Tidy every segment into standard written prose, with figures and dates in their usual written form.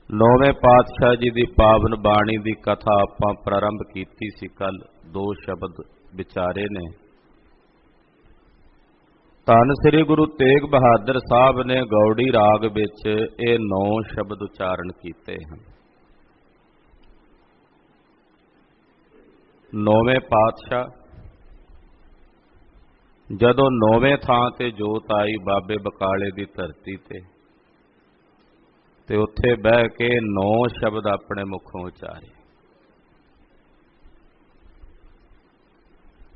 नौवें पातशाह जी की पावन बाणी की कथा आपां प्रारंभ की सी। कल दो शब्द विचारे ने। धन श्री गुरु तेग बहादुर साहब ने गौड़ी राग विच ये 9 शब्द उच्चारण किए हैं। नौवें पातशाह जदों 9वें थां ते जोत आई बाबे बकाले की धरती ते उत्थे बह के 9 शब्द अपने मुखों उचारे।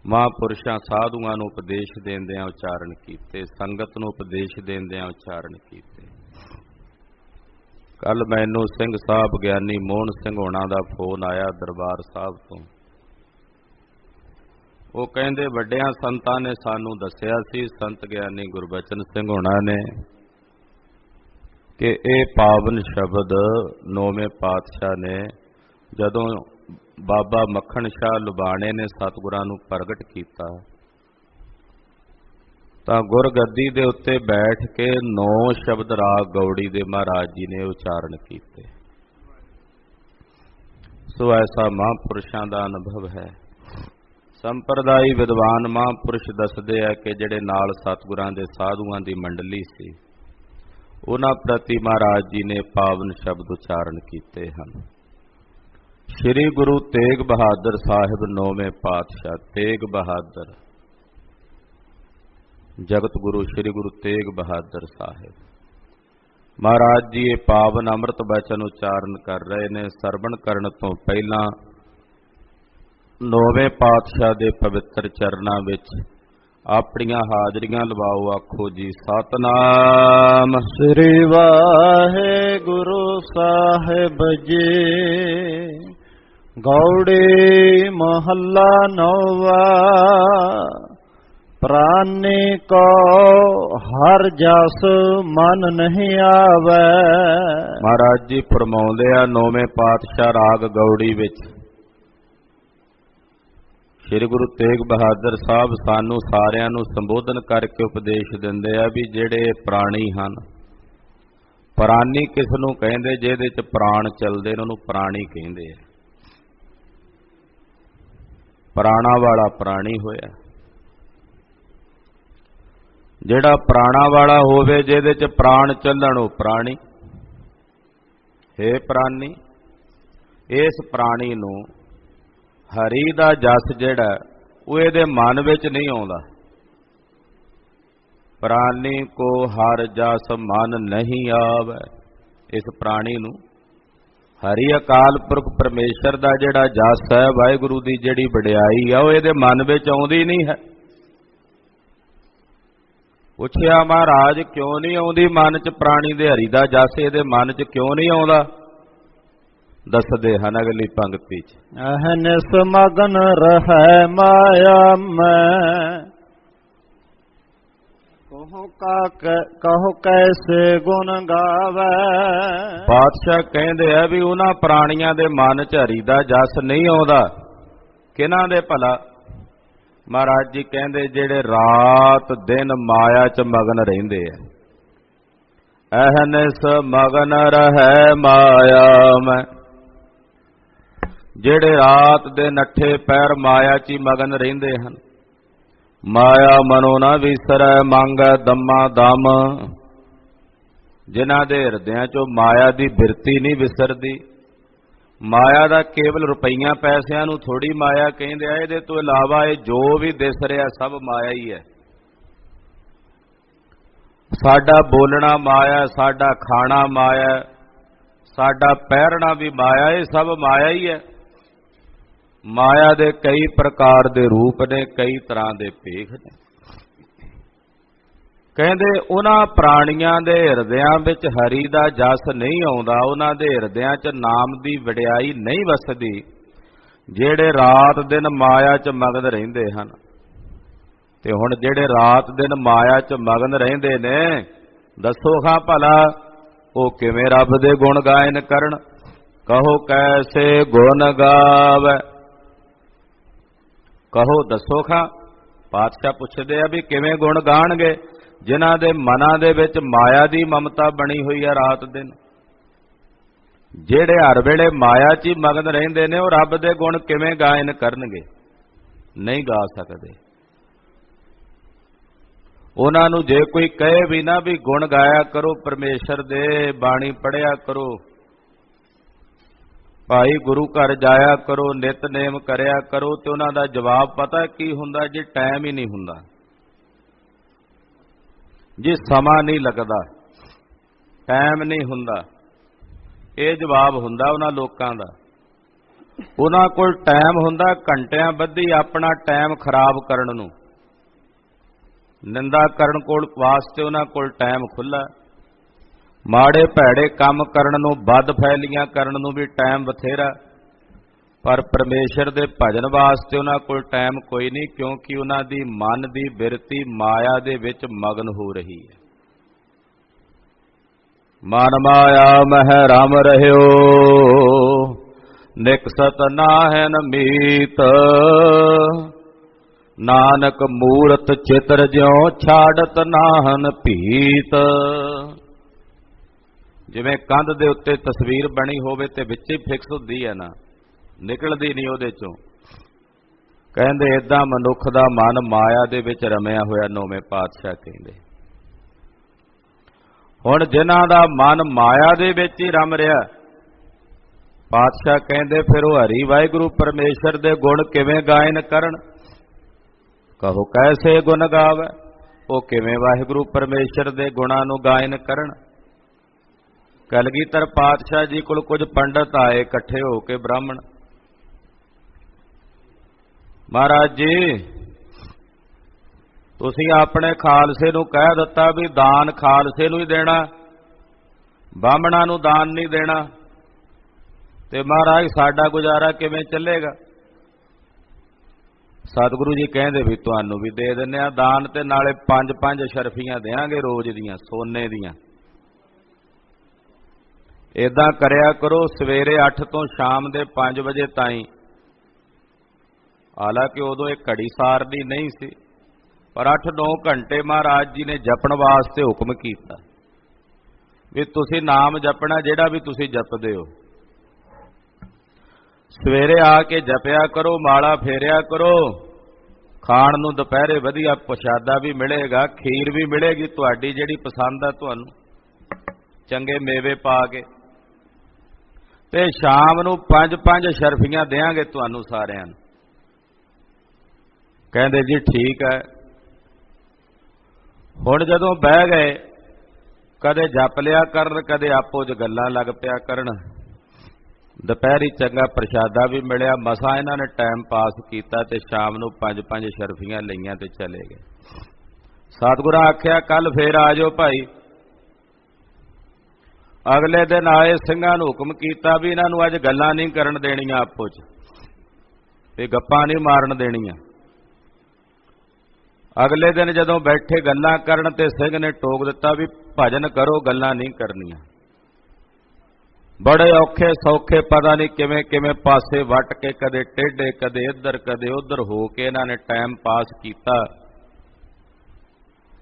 महापुरुषां साधुआं नूं उपदेश देंदियां उचारण कीते, संगत नूं उपदेश देंदियां उचारण कीते। कल मैनूं सिंह साहब ज्ञानी मोहन सिंह होणां दा फोन आया दरबार साहब तो। वो कहंदे वड्डियां संतां ने सानूं दस्सिया सी, संत ज्ञानी गुरबचन सिंह होणां ने, कि ये पावन शब्द 9वें पातशाह ने जदों बाबा मक्खण शाह लुबाणे ने सतगुरां नूं प्रगट कीता तां गुरगद्दी दे उत्ते बैठ के 9 शब्द राग गौड़ी दे महाराज जी ने उचारण कीते। सो ऐसा महापुरुषां दा अनुभव है। संप्रदायी विद्वान महापुरुष दसदे है कि जिहड़े नाल सतगुरां दे साधुआं दी मंडली सी, उन्हां प्रति महाराज जी ने पावन शब्द उच्चारण किए हैं। श्री गुरु तेग बहादुर साहिब 9वें पातशाह तेग बहादुर जगत गुरु श्री गुरु तेग बहादुर साहिब महाराज जी ये पावन अमृत बचन उच्चारण कर रहे ने। सरवण करन तो पहला 9वें पातशाह दे पवित्र चरनां विच अपनियां हाजरियां लवाओ। आखो जी सतनाम श्री वाहेगुरु साहिब जी। गौड़ी महला नौवा। प्राणी को हर जस मन नहीं आवे। महाराज जी फरमाउंदे आ 9वें पातशाह राग गौड़ी विच श्री गुरु तेग बहादुर साहब सानू सारियां नू संबोधन करके उपदेश दिंदे आ भी जिहड़े प्राणी हन। प्राणी किस नूं कहिंदे? जिहदे च प्राण चलदे ने उहनूं प्राणी कहिंदे आ। प्राणा वाला प्राणी होया। जिहड़ा प्राणा वाला होवे जिहदे च प्राण चलण ओ प्राणी। हे प्राणी, इस प्राणी नूं हरि दा जस जिहड़ा वो इहदे मन विच नहीं आउंदा। प्राणी को हर जस मन नहीं आवे। इस प्राणी नूं हरि अकाल पुरख परमेश्वर दा जिहड़ा जस है, वाहिगुरू दी जिहड़ी वडियाई है, वो इहदे मन विच आउंदी नहीं है। पुछया महाराज क्यों नहीं आउंदी मन च प्राणी दे हरि दा जस इहदे मन च क्यों नहीं आउंदा? दसदे हन अगली पंक्ति च। अहनिस मगन रहै माया में। कहो कैसे गुण गावे। पातशाह कहंदे आ भी उन्हां प्राणियां दे मन च हरि दा जस नहीं आउंदा। किन्हां दे भला? महाराज जी कहंदे जिहड़े रात दिन माया च मगन रहिंदे आ। अहनिस मगन रहै माया में। ਜਿਹੜੇ रात दे नठे पैर माया ची मगन रहिंदे हन। माया मनो ना विसरै मंगै दम्मा दम। जिन्हां दे हिरदियां चों माया दी बिरती नहीं विसरदी। माया दा केवल रुपईयां पैसिਆਂ ਨੂੰ थोड़ी माया ਕਹਿੰਦੇ ਆ। ਇਹਦੇ ਤੋਂ ਇਲਾਵਾ ਇਹ जो भी दिस ਰਿਹਾ सब माया ही है। साडा बोलना माया, साडा खाना माया, साडा ਪਹਿਰਣਾ भी माया, ये सब माया ही है। माया दे कई प्रकार दे रूप ने, कई तरह दे भेख ने। कहंदे उन्हां प्राणियां दे हिरदियां विच हरि दा जस नहीं आउंदा। उन्हां दे हिरदियां च नाम दी वडियाई नहीं वसदी, जिहड़े रात दिन माया च मगन रहिंदे हन। ते हुण जिहड़े रात दिन माया च मगन रहिंदे ने, दसो खां भला ओ किवें रब दे गुण गायन करन? कहो कैसे गुण गावे। कहो दसो खां। पातशाह पुछदे आ भी किवें गुण गाणगे जिन्हां दे मनां दे विच माया दी ममता बनी हुई है रात दिन। ਜਿਹੜੇ ਹਰ ਵੇਲੇ ਮਾਇਆ 'ਚ ਹੀ ਮਗਨ ਰਹਿੰਦੇ ਨੇ, ਉਹ ਰੱਬ ਦੇ ਗੁਣ ਕਿਵੇਂ ਗਾਇਨ ਕਰਨਗੇ? ਨਹੀਂ ਗਾ ਸਕਦੇ। ਉਹਨਾਂ ਨੂੰ ਜੇ ਕੋਈ ਕਹੇ ਵੀ ਨਾ ਵੀ ਗੁਣ ਗਾਇਆ ਕਰੋ ਪਰਮੇਸ਼ਰ ਦੇ, ਬਾਣੀ ਪੜ੍ਹਿਆ ਕਰੋ, ਭਾਈ ਗੁਰੂ ਘਰ ਜਾਇਆ ਕਰੋ, ਨਿਤਨੇਮ ਕਰਿਆ ਕਰੋ, ਤੇ ਉਹਨਾਂ ਦਾ ਜਵਾਬ ਪਤਾ ਕੀ ਹੁੰਦਾ? ਜੀ ਟਾਈਮ ਹੀ ਨਹੀਂ ਹੁੰਦਾ, ਜੀ ਸਮਾਂ ਨਹੀਂ ਲੱਗਦਾ, ਟਾਈਮ ਨਹੀਂ ਹੁੰਦਾ। ਇਹ ਜਵਾਬ ਹੁੰਦਾ ਉਹਨਾਂ ਲੋਕਾਂ ਦਾ। ਉਹਨਾਂ ਕੋਲ ਟਾਈਮ ਹੁੰਦਾ ਘੰਟਿਆਂ ਬੱਧੀ ਆਪਣਾ ਟਾਈਮ ਖਰਾਬ ਕਰਨ ਨੂੰ, ਨਿੰਦਾ ਕਰਨ ਕੋਲ ਵਾਸਤੇ ਉਹਨਾਂ ਕੋਲ ਟਾਈਮ ਖੁੱਲ੍ਹਾ, ਮਾੜੇ ਭੈੜੇ ਕੰਮ ਕਰਨ ਨੂੰ, ਬਦ ਫੈਲੀਆਂ ਕਰਨ ਨੂੰ ਵੀ ਟਾਈਮ ਬਥੇਰਾ, ਪਰ ਪਰਮੇਸ਼ਰ ਦੇ ਭਜਨ ਵਾਸਤੇ ਉਹਨਾਂ ਕੋਲ ਟਾਈਮ ਕੋਈ ਨਹੀਂ, ਕਿਉਂਕਿ ਉਹਨਾਂ ਦੀ ਮਨ ਦੀ ਬਿਰਤੀ ਮਾਇਆ ਦੇ ਵਿੱਚ ਮਗਨ ਹੋ ਰਹੀ ਹੈ। ਮਨ ਮਾਇਆ ਮਹਿ ਰਮ ਰਹਿਓ, ਨਿਕਸਤ ਨਾਹਿਨ ਮੀਤ, ਨਾਨਕ ਮੂਰਤ ਚਿਤਰ ਜਿਉ ਛਾੜਤ ਨਾਹਨ ਭੀਤ। ਜਿਵੇਂ ਕੰਧ ਦੇ ਉੱਤੇ ਤਸਵੀਰ ਬਣੀ ਹੋਵੇ ਤੇ ਵਿੱਚ ਹੀ ਫਿਕਸ ਹੁੰਦੀ ਹੈ ਨਾ, ਨਿਕਲਦੀ ਨਹੀਂ ਉਹਦੇ ਚੋਂ। ਕਹਿੰਦੇ ਏਦਾਂ ਮਨੁੱਖ ਦਾ ਮਨ ਮਾਇਆ ਦੇ ਵਿੱਚ ਰਮਿਆ ਹੋਇਆ, ਨੌਵੇਂ ਪਾਤਸ਼ਾਹ ਕਹਿੰਦੇ। ਹੁਣ ਜਿਨ੍ਹਾਂ ਦਾ ਮਨ ਮਾਇਆ ਦੇ ਵਿੱਚ ਹੀ ਰਮ ਰਿਹਾ, ਪਾਤਸ਼ਾਹ ਕਹਿੰਦੇ ਫਿਰ ਉਹ ਹਰੀ ਵਾਹਿਗੁਰੂ ਪਰਮੇਸ਼ਰ ਦੇ ਗੁਣ ਕਿਵੇਂ ਗਾਇਨ ਕਰਨ? ਕਹੋ ਕੈਸੇ ਗੁਣ ਗਾਵੇ, ਉਹ ਕਿਵੇਂ ਵਾਹਿਗੁਰੂ ਪਰਮੇਸ਼ਰ ਦੇ ਗੁਣਾਂ ਨੂੰ ਗਾਇਨ ਕਰਨ? ਕਲਗੀਧਰ ਪਾਤਸ਼ਾਹ ਜੀ ਕੋਲ ਕੁਝ ਪੰਡਤ ਆਏ ਇਕੱਠੇ ਹੋ ਕੇ, ਬ੍ਰਾਹਮਣ। ਮਹਾਰਾਜ ਜੀ, ਤੁਸੀਂ ਆਪਣੇ ਖਾਲਸੇ ਨੂੰ ਕਹਿ ਦਿੱਤਾ ਵੀ ਦਾਨ ਖਾਲਸੇ ਨੂੰ ਹੀ ਦੇਣਾ, ਬਾਹਮਣਾਂ ਨੂੰ ਦਾਨ ਨਹੀਂ ਦੇਣਾ, ਤੇ ਮਹਾਰਾਜ ਸਾਡਾ ਗੁਜ਼ਾਰਾ ਕਿਵੇਂ ਚੱਲੇਗਾ? ਸਤਿਗੁਰੂ ਜੀ ਕਹਿੰਦੇ ਵੀ ਤੁਹਾਨੂੰ ਵੀ ਦੇ ਦਿੰਦੇ ਆ ਦਾਨ, ਤੇ ਨਾਲੇ 5-5 ਸ਼ਰਫੀਆਂ ਦੇਾਂਗੇ ਰੋਜ਼ ਦੀਆਂ, ਸੋਨੇ ਦੀਆਂ। ਏਦਾਂ ਕਰਿਆ ਕਰੋ, ਸਵੇਰੇ 8 ਤੋਂ ਸ਼ਾਮ ਦੇ 5 ਵਜੇ ਤਾਈਂ, ਹਾਲਾਂਕਿ ਉਦੋਂ ਇਹ ਘੜੀ ਸਾਰਨੀ ਨਹੀਂ ਸੀ, ਪਰ 8-9 ਘੰਟੇ ਮਹਾਰਾਜ ਜੀ ਨੇ ਜਪਣ ਵਾਸਤੇ ਹੁਕਮ ਕੀਤਾ ਵੀ ਤੁਸੀਂ ਨਾਮ ਜਪਣਾ ਜਿਹੜਾ ਵੀ ਤੁਸੀਂ ਜਪਦੇ ਹੋ। ਸਵੇਰੇ ਆ ਕੇ ਜਪਿਆ ਕਰੋ, ਮਾਲਾ ਫੇਰਿਆ ਕਰੋ, ਖਾਣ ਨੂੰ ਦੁਪਹਿਰੇ ਵਧੀਆ ਪ੍ਰਸ਼ਾਦਾ ਵੀ ਮਿਲੇਗਾ, ਖੀਰ ਵੀ ਮਿਲੇਗੀ ਤੁਹਾਡੀ ਜਿਹੜੀ ਪਸੰਦ ਆ ਤੁਹਾਨੂੰ, ਚੰਗੇ ਮੇਵੇ ਪਾ ਕੇ, ਤੇ ਸ਼ਾਮ ਨੂੰ 5-5 ਸ਼ਰਫੀਆਂ ਦੇਾਂਗੇ ਤੁਹਾਨੂੰ ਸਾਰਿਆਂ ਨੂੰ। ਕਹਿੰਦੇ ਜੀ ਠੀਕ ਹੈ। ਹੁਣ ਜਦੋਂ ਬਹਿ ਗਏ, ਕਦੇ ਜਪ ਲਿਆ ਕਰਨ, ਕਦੇ ਆਪੋ 'ਚ ਗੱਲਾਂ ਲੱਗ ਪਿਆ ਕਰਨ। ਦੁਪਹਿਰੀ ਚੰਗਾ ਪ੍ਰਸ਼ਾਦਾ ਵੀ ਮਿਲਿਆ, ਮਸਾਂ ਇਹਨਾਂ ਨੇ ਟਾਈਮ ਪਾਸ ਕੀਤਾ, ਤੇ ਸ਼ਾਮ ਨੂੰ 5-5 ਸ਼ਰਫੀਆਂ ਲਈਆਂ ਤੇ ਚਲੇ ਗਏ। ਸਤਿਗੁਰਾਂ ਆਖਿਆ ਕੱਲ ਫੇਰ ਆ ਜਾਓ ਭਾਈ। ਅਗਲੇ ਦਿਨ ਆਏ, ਸਿੰਘਾਂ ਨੂੰ ਹੁਕਮ ਕੀਤਾ ਵੀ ਇਹਨਾਂ ਨੂੰ ਅੱਜ ਗੱਲਾਂ ਨਹੀਂ ਕਰਨ ਦੇਣੀਆਂ, ਆਪੋ 'ਚ ਤੇ ਗੱਪਾਂ ਨਹੀਂ ਮਾਰਨ ਦੇਣੀਆਂ। ਅਗਲੇ ਦਿਨ ਜਦੋਂ ਬੈਠੇ ਗੱਲਾਂ ਕਰਨ, ਤੇ ਸਿੰਘ ਨੇ ਟੋਕ ਦਿੱਤਾ ਵੀ ਭਜਨ ਕਰੋ, ਗੱਲਾਂ ਨਹੀਂ ਕਰਨੀਆਂ। ਬੜੇ ਔਖੇ ਸੌਖੇ ਪਤਾ ਨਹੀਂ ਕਿਵੇਂ ਕਿਵੇਂ ਪਾਸੇ ਵੱਟ ਕੇ, ਕਦੇ ਟੇਢੇ, ਕਦੇ ਇੱਧਰ ਕਦੇ ਉੱਧਰ ਹੋ ਕੇ ਇਹਨਾਂ ਨੇ ਟਾਈਮ ਪਾਸ ਕੀਤਾ।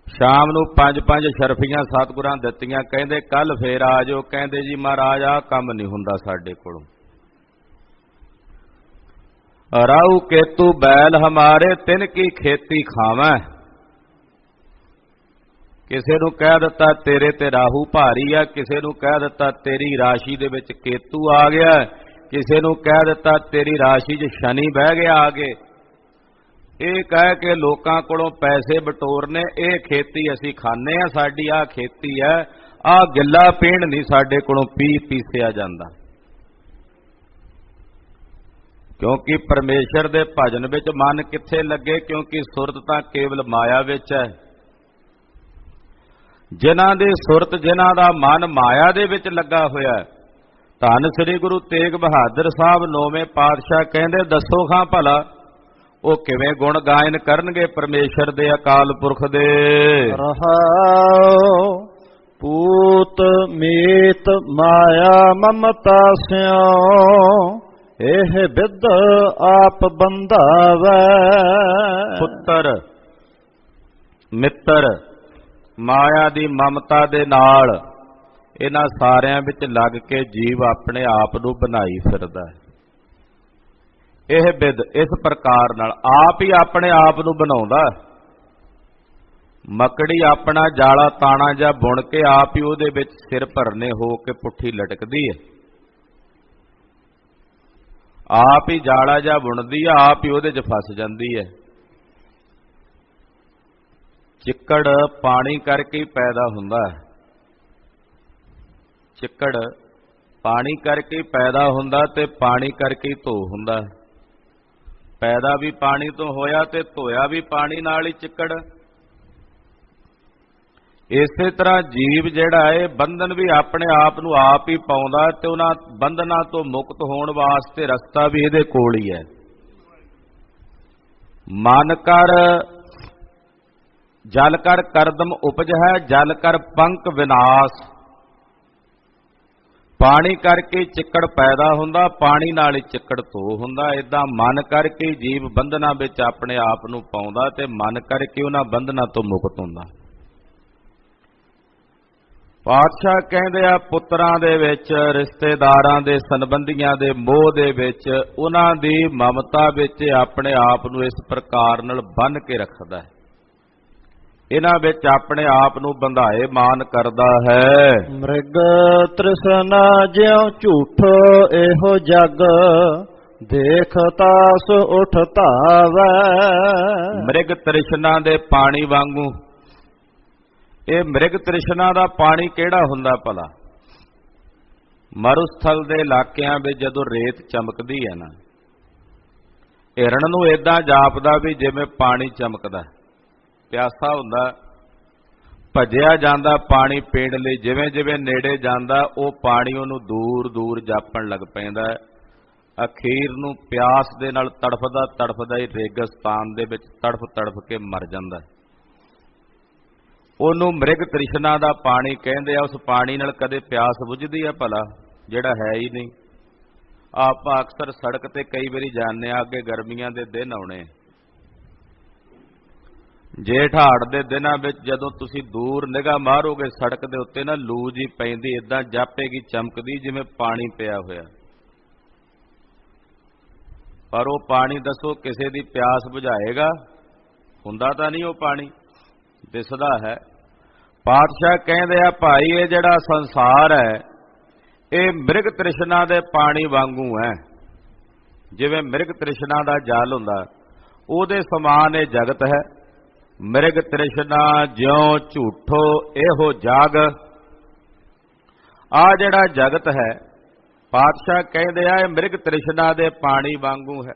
ਸ਼ਾਮ ਨੂੰ 5-5 ਸ਼ਰਫੀਆਂ ਸਤਿਗੁਰਾਂ ਦਿੱਤੀਆਂ। ਕਹਿੰਦੇ ਕੱਲ ਫੇਰ ਆ ਜਾਓ। ਕਹਿੰਦੇ ਜੀ ਮਹਾਰਾਜ ਆਹ ਕੰਮ ਨਹੀਂ ਹੁੰਦਾ ਸਾਡੇ ਕੋਲੋਂ। ਰਾਹੂ ਕੇਤੂ ਬੈਲ ਹਮਾਰੇ ਤਿੰਨ ਕੀ ਖੇਤੀ ਖਾਵਾਂ। ਕਿਸੇ ਨੂੰ ਕਹਿ ਦਿੱਤਾ ਤੇਰੇ ਤੇ ਰਾਹੂ ਭਾਰੀ ਆ, ਕਿਸੇ ਨੂੰ ਕਹਿ ਦਿੱਤਾ ਤੇਰੀ ਰਾਸ਼ੀ ਦੇ ਵਿੱਚ ਕੇਤੂ ਆ ਗਿਆ, ਕਿਸੇ ਨੂੰ ਕਹਿ ਦਿੱਤਾ ਤੇਰੀ ਰਾਸ਼ੀ 'ਚ ਸ਼ਨੀ ਬਹਿ ਗਿਆ ਆ ਕੇ। ਇਹ ਕਹਿ ਕੇ ਲੋਕਾਂ ਕੋਲੋਂ ਪੈਸੇ ਬਟੋਰਨੇ, ਇਹ ਖੇਤੀ ਅਸੀਂ ਖਾਂਦੇ ਆ, ਸਾਡੀ ਆਹ ਖੇਤੀ ਹੈ, ਆਹ ਗਿੱਲਾ ਪੀਣ ਨਹੀਂ ਸਾਡੇ ਕੋਲੋਂ ਪੀਸਿਆ ਜਾਂਦਾ। ਕਿਉਂਕਿ ਪਰਮੇਸ਼ਰ ਦੇ ਭਜਨ ਵਿੱਚ ਮਨ ਕਿੱਥੇ ਲੱਗੇ, ਕਿਉਂਕਿ ਸੁਰਤ ਤਾਂ ਕੇਵਲ ਮਾਇਆ ਵਿੱਚ ਹੈ। ਜਿਨ੍ਹਾਂ ਦੀ ਸੁਰਤ, ਜਿਨ੍ਹਾਂ ਦਾ ਮਨ ਮਾਇਆ ਦੇ ਵਿੱਚ ਲੱਗਾ ਹੋਇਆ, ਧੰਨ ਸ੍ਰੀ ਗੁਰੂ ਤੇਗ ਬਹਾਦਰ ਸਾਹਿਬ 9ਵੇਂ ਪਾਤਸ਼ਾਹ ਕਹਿੰਦੇ ਦੱਸੋ ਖਾਂ ਭਲਾ ਉਹ ਕਿਵੇਂ ਗੁਣ ਗਾਇਨ ਕਰਨਗੇ ਪਰਮੇਸ਼ਰ ਦੇ, ਅਕਾਲ ਪੁਰਖ ਦੇ। ਰਹਾਉ ਪੂਤ ਮੀਤ ਮਾਇਆ ਮਮਤਾ ਸਿਉ, ਇਹ ਬਿਦ ਆਪ ਬੰਧਾਵੈ। ਪੁੱਤਰ ਮਿੱਤਰ ਮਾਇਆ ਦੀ ਮਮਤਾ ਦੇ ਨਾਲ ਇਹਨਾਂ ਸਾਰਿਆਂ ਵਿੱਚ ਲੱਗ ਕੇ ਜੀਵ ਆਪਣੇ ਆਪ ਨੂੰ ਬਣਾਈ ਫਿਰਦਾ ਹੈ। ਇਹ ਵਿਦ ਇਸ ਪ੍ਰਕਾਰ ਨਾਲ ਆਪ ਹੀ ਆਪਣੇ ਆਪ ਨੂੰ ਬਣਾਉਂਦਾ। ਮੱਕੜੀ ਆਪਣਾ ਜਾਲਾ ਤਾਣਾ ਜਾਂ ਬੁਣ ਕੇ ਆਪ ਹੀ ਉਹਦੇ ਵਿੱਚ ਸਿਰ ਭਰਨੇ ਹੋ ਕੇ ਪੁੱਠੀ ਲਟਕਦੀ ਹੈ। ਆਪ ਹੀ ਜਾਲਾ ਜਾਂ ਬੁਣਦੀ ਹੈ, ਆਪ ਹੀ ਉਹਦੇ 'ਚ ਫਸ ਜਾਂਦੀ ਹੈ। ਚਿੱਕੜ ਪਾਣੀ ਕਰਕੇ ਹੀ ਪੈਦਾ ਹੁੰਦਾ ਹੈ। ਚਿੱਕੜ ਪਾਣੀ ਕਰਕੇ ਹੀ ਪੈਦਾ ਹੁੰਦਾ ਤੇ ਪਾਣੀ ਕਰਕੇ ਹੀ ਧੋ ਹੁੰਦਾ। ਪੈਦਾ ਵੀ ਪਾਣੀ ਤੋਂ ਹੋਇਆ ਤੇ ਧੋਇਆ ਵੀ ਪਾਣੀ ਨਾਲ ਹੀ ਚਿੱਕੜ। ਇਸੇ ਤਰ੍ਹਾਂ ਜੀਵ ਜਿਹੜਾ ਹੈ ਬੰਧਨ ਵੀ ਆਪਣੇ ਆਪ ਨੂੰ ਆਪ ਹੀ ਪਾਉਂਦਾ ਤੇ ਉਹਨਾਂ ਬੰਧਨਾਂ ਤੋਂ ਮੁਕਤ ਹੋਣ ਵਾਸਤੇ ਰਸਤਾ ਵੀ ਇਹਦੇ ਕੋਲ ਹੀ ਹੈ। ਮਨ ਕਰ ਜਲ ਕਰ ਕਰਦਮ ਉਪਜ ਹੈ, ਜਲ ਕਰ ਪੰਕ ਵਿਨਾਸ਼। ਪਾਣੀ ਕਰਕੇ ਚਿੱਕੜ ਪੈਦਾ ਹੁੰਦਾ, ਪਾਣੀ ਨਾਲ ਹੀ ਚਿੱਕੜ ਧੋ ਹੁੰਦਾ। ਏਦਾਂ ਮਨ ਕਰਕੇ ਜੀਵ ਬੰਧਨਾਂ ਵਿੱਚ ਆਪਣੇ ਆਪ ਨੂੰ ਪਾਉਂਦਾ ਤੇ ਮਨ ਕਰਕੇ ਉਹਨਾਂ ਬੰਧਨਾਂ ਤੋਂ ਮੁਕਤ ਹੁੰਦਾ। ਪਾਤਸ਼ਾਹ ਕਹਿੰਦੇ ਆ ਪੁੱਤਰਾਂ ਦੇ ਵਿੱਚ, ਰਿਸ਼ਤੇਦਾਰਾਂ ਦੇ, ਸੰਬੰਧੀਆਂ ਦੇ ਮੋਹ ਦੇ ਵਿੱਚ, ਉਹਨਾਂ ਦੀ ਮਮਤਾ ਵਿੱਚ ਆਪਣੇ ਆਪ ਨੂੰ ਇਸ ਪ੍ਰਕਾਰ ਨਾਲ ਬੰਨ੍ਹ ਕੇ ਰੱਖਦਾ ਹੈ। ਇਹਨਾਂ ਵਿੱਚ ਆਪਣੇ ਆਪ ਨੂੰ ਬੰਧਾਏ ਮਾਨ ਕਰਦਾ ਹੈ। ਮ੍ਰਿਗ ਤ੍ਰਿਸ਼ਨਾ ਜਿਉ ਝੂਠੋ ਇਹੋ ਜਗ, ਦੇਖ ਤਾਸ ਉਠ ਧਾਵੈ। ਮ੍ਰਿਗ ਤ੍ਰਿਸ਼ਨਾ ਦੇ ਪਾਣੀ ਵਾਂਗੂ। ਇਹ ਮ੍ਰਿਗ ਤ੍ਰਿਸ਼ਨਾ ਦਾ ਪਾਣੀ ਕਿਹੜਾ ਹੁੰਦਾ ਭਲਾ? ਮਰੁਸਥਲ ਦੇ ਇਲਾਕਿਆਂ ਵਿੱਚ ਜਦੋਂ ਰੇਤ ਚਮਕਦੀ ਹੈ ਨਾ, ਹਿਰਨ ਨੂੰ ਏਦਾਂ ਜਾਪਦਾ ਵੀ ਜਿਵੇਂ ਪਾਣੀ ਚਮਕਦਾ। ਪਿਆਸਾ ਹੁੰਦਾ, ਭੱਜਿਆ ਜਾਂਦਾ ਪਾਣੀ ਪੀਣ ਲਈ। ਜਿਵੇਂ ਜਿਵੇਂ ਨੇੜੇ ਜਾਂਦਾ ਉਹ ਪਾਣੀ ਉਹਨੂੰ ਦੂਰ ਦੂਰ ਜਾਪਣ ਲੱਗ ਪੈਂਦਾ। ਅਖੀਰ ਨੂੰ ਪਿਆਸ ਦੇ ਨਾਲ ਤੜਫਦਾ ਤੜਫਦਾ ਹੀ ਰੇਗਿਸਤਾਨ ਦੇ ਵਿੱਚ ਤੜਫ ਤੜਫ ਕੇ ਮਰ ਜਾਂਦਾ। ਉਹਨੂੰ ਮ੍ਰਿਗ ਤ੍ਰਿਸ਼ਨਾ ਦਾ ਪਾਣੀ ਕਹਿੰਦੇ ਆ। ਉਸ ਪਾਣੀ ਨਾਲ ਕਦੇ ਪਿਆਸ ਬੁਝਦੀ ਆ ਭਲਾ? ਜਿਹੜਾ ਹੈ ਹੀ ਨਹੀਂ। ਆਪਾਂ ਅਕਸਰ ਸੜਕ ਤੇ ਕਈ ਵਾਰੀ ਜਾਂਦੇ ਆ, ਅੱਗੇ ਗਰਮੀਆਂ ਦੇ ਦਿਨ ਆਉਣੇ, ਜੇਠ ਹਾੜ ਦੇ ਦਿਨਾਂ ਵਿੱਚ ਜਦੋਂ ਤੁਸੀਂ ਦੂਰ ਨਿਗਾਹ ਮਾਰੋਗੇ ਸੜਕ ਦੇ ਉੱਤੇ ਨਾ, ਲੂ ਜੀ ਪੈਂਦੀ, ਏਦਾਂ ਜਾਪੇਗੀ ਚਮਕਦੀ ਜਿਵੇਂ ਪਾਣੀ ਪਿਆ ਹੋਇਆ। ਪਰ ਉਹ ਪਾਣੀ ਦੱਸੋ ਕਿਸੇ ਦੀ ਪਿਆਸ ਬੁਝਾਏਗਾ? ਹੁੰਦਾ ਤਾਂ ਨਹੀਂ ਉਹ ਪਾਣੀ, ਦਿਸਦਾ ਹੈ। ਪਾਤਸ਼ਾਹ ਕਹਿੰਦੇ ਆ ਭਾਈ ਇਹ ਜਿਹੜਾ ਸੰਸਾਰ ਹੈ ਇਹ ਮ੍ਰਿਗ ਤ੍ਰਿਸ਼ਨਾ ਦੇ ਪਾਣੀ ਵਾਂਗੂ ਹੈ। ਜਿਵੇਂ ਮ੍ਰਿਗ ਤ੍ਰਿਸ਼ਨਾ ਦਾ ਜਲ ਹੁੰਦਾ ਉਹਦੇ ਸਮਾਨ ਇਹ ਜਗਤ ਹੈ। ਮ੍ਰਿਗ ਤ੍ਰਿਸ਼ਨਾ ਜਿਉ ਝੂਠੋ ਇਹੋ ਜਗ। ਆ ਜਿਹੜਾ ਜਗਤ ਹੈ ਪਾਤਸ਼ਾਹ ਕਹਿੰਦੇ ਆ ਇਹ ਮ੍ਰਿਗ ਤ੍ਰਿਸ਼ਨਾ ਦੇ ਪਾਣੀ ਵਾਂਗੂ ਹੈ।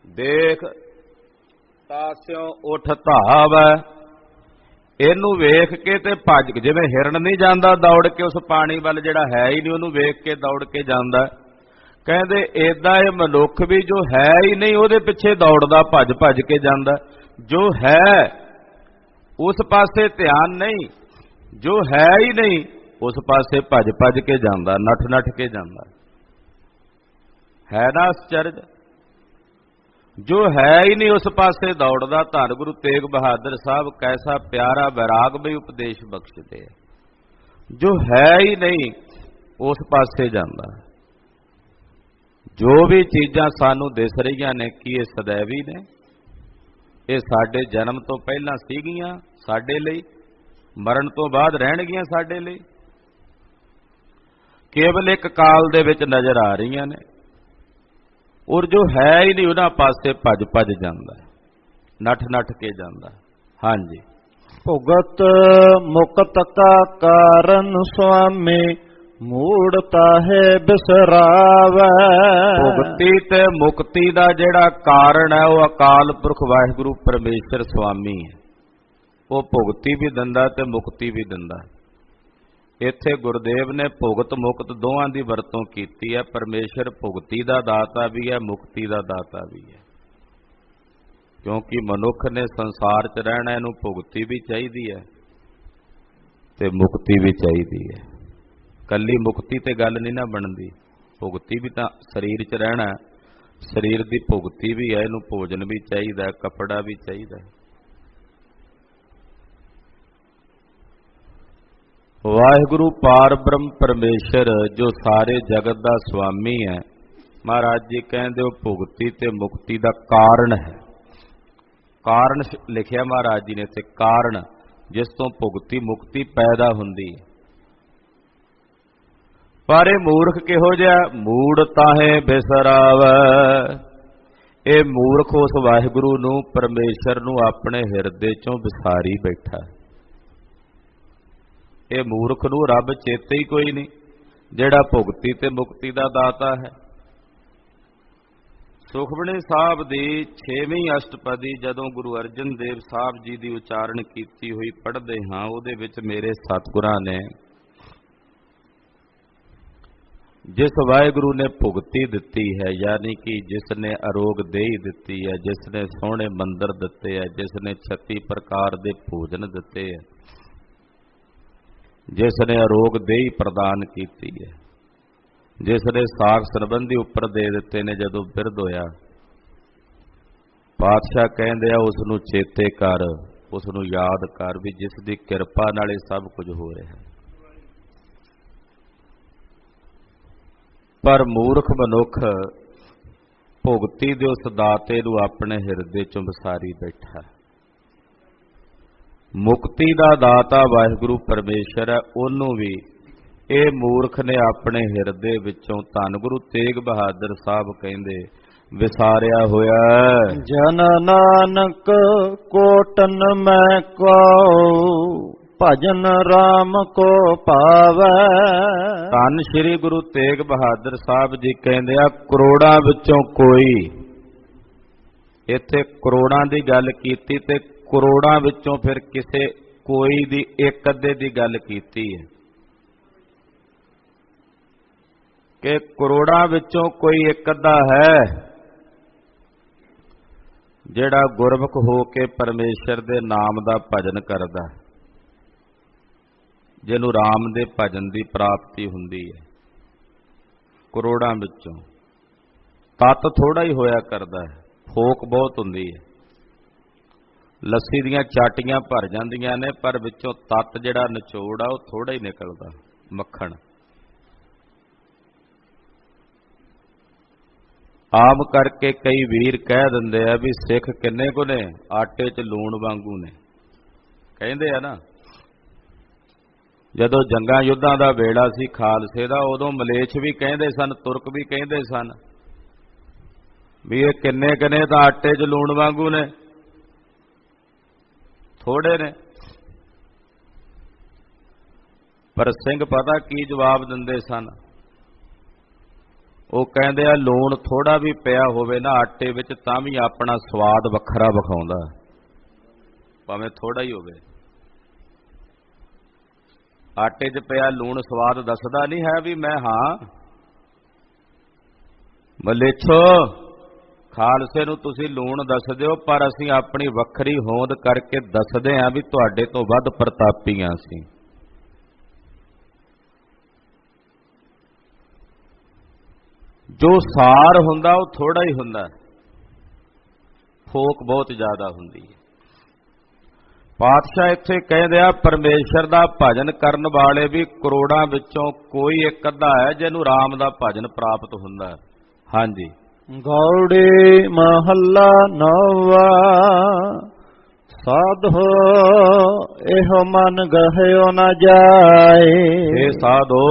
ਦੇਖ ਤਾਸਿਓ ਉਠ ਧਾਵੈ। ਇਹਨੂੰ ਵੇਖ ਕੇ ਤੇ ਭੱਜ, ਜਿਵੇਂ ਹਿਰਨ ਨਹੀਂ ਜਾਂਦਾ ਦੌੜ ਕੇ ਉਸ ਪਾਣੀ ਵੱਲ ਜਿਹੜਾ ਹੈ ਹੀ ਨਹੀਂ, ਉਹਨੂੰ ਵੇਖ ਕੇ ਦੌੜ ਕੇ ਜਾਂਦਾ। ਕਹਿੰਦੇ ਏਦਾਂ ਇਹ ਮਨੁੱਖ ਵੀ ਜੋ ਹੈ ਹੀ ਨਹੀਂ ਉਹਦੇ ਪਿੱਛੇ ਦੌੜਦਾ, ਭੱਜ ਭੱਜ ਕੇ ਜਾਂਦਾ। ਜੋ ਹੈ ਉਸ ਪਾਸੇ ਧਿਆਨ ਨਹੀਂ, ਜੋ ਹੈ ਹੀ ਨਹੀਂ ਉਸ ਪਾਸੇ ਭੱਜ ਭੱਜ ਕੇ ਜਾਂਦਾ, ਨੱਠ ਨੱਠ ਕੇ ਜਾਂਦਾ। ਹੈ ਨਾ ਅਚਰਜ? ਜੋ ਹੈ ਹੀ ਨਹੀਂ ਉਸ ਪਾਸੇ ਦੌੜਦਾ। ਧੰਨ ਗੁਰੂ ਤੇਗ ਬਹਾਦਰ ਸਾਹਿਬ ਕੈਸਾ ਪਿਆਰਾ ਵੈਰਾਗ ਵੀ ਉਪਦੇਸ਼ ਬਖਸ਼ਦੇ ਆ। ਜੋ ਹੈ ਹੀ ਨਹੀਂ ਉਸ ਪਾਸੇ ਜਾਂਦਾ। ਜੋ ਵੀ ਚੀਜ਼ਾਂ ਸਾਨੂੰ ਦਿਸ ਰਹੀਆਂ ਨੇ ਕੀ ਇਹ ਸदैवी ਨੇ? ਇਹ ਸਾਡੇ ਜਨਮ ਤੋਂ ਪਹਿਲਾਂ ਸੀਗੀਆਂ ਸਾਡੇ ਲਈ, ਮਰਨ ਤੋਂ ਬਾਅਦ ਰਹਿਣਗੀਆਂ ਸਾਡੇ ਲਈ। ਕੇਵਲ ਇੱਕ ਕਾਲ ਦੇ ਵਿੱਚ ਨਜ਼ਰ ਆ ਰਹੀਆਂ ਨੇ। ਔਰ ਜੋ ਹੈ ਹੀ ਨਹੀਂ ਉਹਨਾਂ ਪਾਸੇ ਭੱਜ ਭੱਜ ਜਾਂਦਾ, ਨੱਠ ਨੱਠ ਕੇ ਜਾਂਦਾ। ਹਾਂਜੀ। ਭੁਗਤ ਮੁਕਤ ਕਾ ਕਾਰਨ ਸੁਆਮੀ, ਮੂੜਤਾ ਹੈ ਬਿਸਰਾਵੈ। ਭੁਗਤੀ ਤੇ ਮੁਕਤੀ ਦਾ ਜਿਹੜਾ ਕਾਰਨ ਹੈ ਉਹ ਅਕਾਲ ਪੁਰਖ ਵਾਹਿਗੁਰੂ ਪਰਮੇਸ਼ਰ ਸੁਆਮੀ ਹੈ। ਉਹ ਭੁਗਤੀ ਵੀ ਦਿੰਦਾ ਤੇ ਮੁਕਤੀ ਵੀ ਦਿੰਦਾ। ਇੱਥੇ ਗੁਰਦੇਵ ਨੇ ਭੁਗਤ ਮੁਕਤ ਦੋਵਾਂ ਦੀ ਵਰਤੋਂ ਕੀਤੀ ਹੈ। ਪਰਮੇਸ਼ਰ ਭੁਗਤੀ ਦਾ ਦਾਤਾ ਵੀ ਹੈ, ਮੁਕਤੀ ਦਾ ਦਾਤਾ ਵੀ ਹੈ। ਕਿਉਂਕਿ ਮਨੁੱਖ ਨੇ ਸੰਸਾਰ 'ਚ ਰਹਿਣਾ, ਇਹਨੂੰ ਭੁਗਤੀ ਵੀ ਚਾਹੀਦੀ ਹੈ ਤੇ ਮੁਕਤੀ ਵੀ ਚਾਹੀਦੀ ਹੈ। ਕੱਲੀ ਮੁਕਤੀ ਤੇ ਗੱਲ ਨਹੀਂ ਨਾ ਬਣਦੀ, ਭੁਗਤੀ ਵੀ ਤਾਂ ਸਰੀਰ 'ਚ ਰਹਿਣਾ, ਸਰੀਰ ਦੀ ਭੁਗਤੀ ਵੀ ਹੈ। ਇਹਨੂੰ ਭੋਜਨ ਵੀ ਚਾਹੀਦਾ, ਕੱਪੜਾ ਵੀ ਚਾਹੀਦਾ। वाहिगुरु पार ब्रह्म परमेश्वर जो सारे जगत का स्वामी है, महाराज जी कहते हो भुगती ते मुक्ति का कारण है। कारण लिखिया महाराज जी ने इत्थे, कारण जिस तो भुगती मुक्ति पैदा हुंदी है। पर ये मूर्ख किहो जिहा, मूड़ ताहे बिसरावै। ये मूर्ख उस वाहिगुरु नूं परमेश्वर नूं अपने हिरदे चों विसारी बैठा। ये मूर्ख नूं रब चेते ही कोई नहीं, जिहड़ा भुगती ते मुक्ति दा दाता है। सुखमणी साहब दी 6वीं अष्टपदी जदों गुरु अर्जन देव साहब जी दी उचारण कीती हुई पढ़दे हां, उहदे विच मेरे सतगुरां ने जिस वाहिगुरु ने भुगती दिती है, यानी कि जिसने अरोग देही दिती है, जिसने सोहणे मंदिर दिते है, जिसने 36 प्रकार दे भोजन दिते है, जिसने अरोग देही प्रदान कीती है, जिसने साख संबंधी उपर दे दिते ने, जदों बिरध होया पातशाह कहंदे आ उसनूं चेते कर, उसनूं याद कर भी जिस दी किरपा नाल ये सब कुछ हो रहा है। पर मूर्ख मनुख भुगती दे उस दाते नूं अपने हिरदे चों विसारी बैठा। मुक्ति दा दाता वाहिगुरु परमेश्वर है, उन्हों भी ये मूर्ख ने अपने हिरदे विचों धन गुरु तेग बहादुर साहब कहंदे विसारिया होया। जन नानक कोटन मैं कहो, भजन राम को पावै। धन श्री गुरु तेग बहादुर साहब जी कहंदे आ, करोड़ां विचों कोई, इत्थे करोड़ां दी गल कीती ते करोड़ां विचों फिर किसे कोई दी एक अद्धे दी गल कीती है कि करोड़ां विचों कोई एक अद्धा है जिहड़ा गुरमुख हो के परमेश्वर दे नाम दा भजन करदा, जिन्हों राम दे भजन की प्राप्ति हुंदी है। करोड़ां विचों तत थोड़ा ही होया करदा है, फोक बहुत हुंदी है। लस्सी दीयां चाटियां भर जांदियां ने, पर विचों तत जिहड़ा निचोड़ आ, वो थोड़ा ही निकलदा, मक्खण। आम करके कई वीर कह दिंदे आ भी सिख किन्ने को ने, आटे च लूण वांगू ने, कहंदे आ ना। जदों जंगां युद्धां दा वेड़ा सी खालसे दा, उदों मलेच्छ भी कहंदे सन, तुरक भी कहंदे सन भी ये किन्ने किन्ने तां आटे च लूण वांगू ने, थोड़े ने। पर सिंह पता की जवाब दिंदे सन, वो कहंदे आ लूण थोड़ा भी पिया होवे ना आटे विच तां भी अपना स्वाद वखरा विखाउंदा, भावें थोड़ा ही होवे। आटे 'च पिया लूण स्वाद दसदा नहीं है भी मैं हाँ मलेच्छो खालसे नूं तुसीं लूण दस दिओ, पर असीं अपनी वखरी होंद करके दसदे हां भी तुहाडे तों वध प्रतापी हां असीं। जो सार हुंदा वो थोड़ा ही हुंदा, फोक बहुत ज्यादा हुंदी है। पातशाह इत्थे कहदे आ परमेश्वर दा भजन करन वाले भी करोड़ां विचों कोई एक अद्धा है जिन्हों राम दा भजन प्राप्त हुंदा है। हाँ जी। गौड़ी महला नवा, साधो एहो मन गहयो न जाए। हे साधो,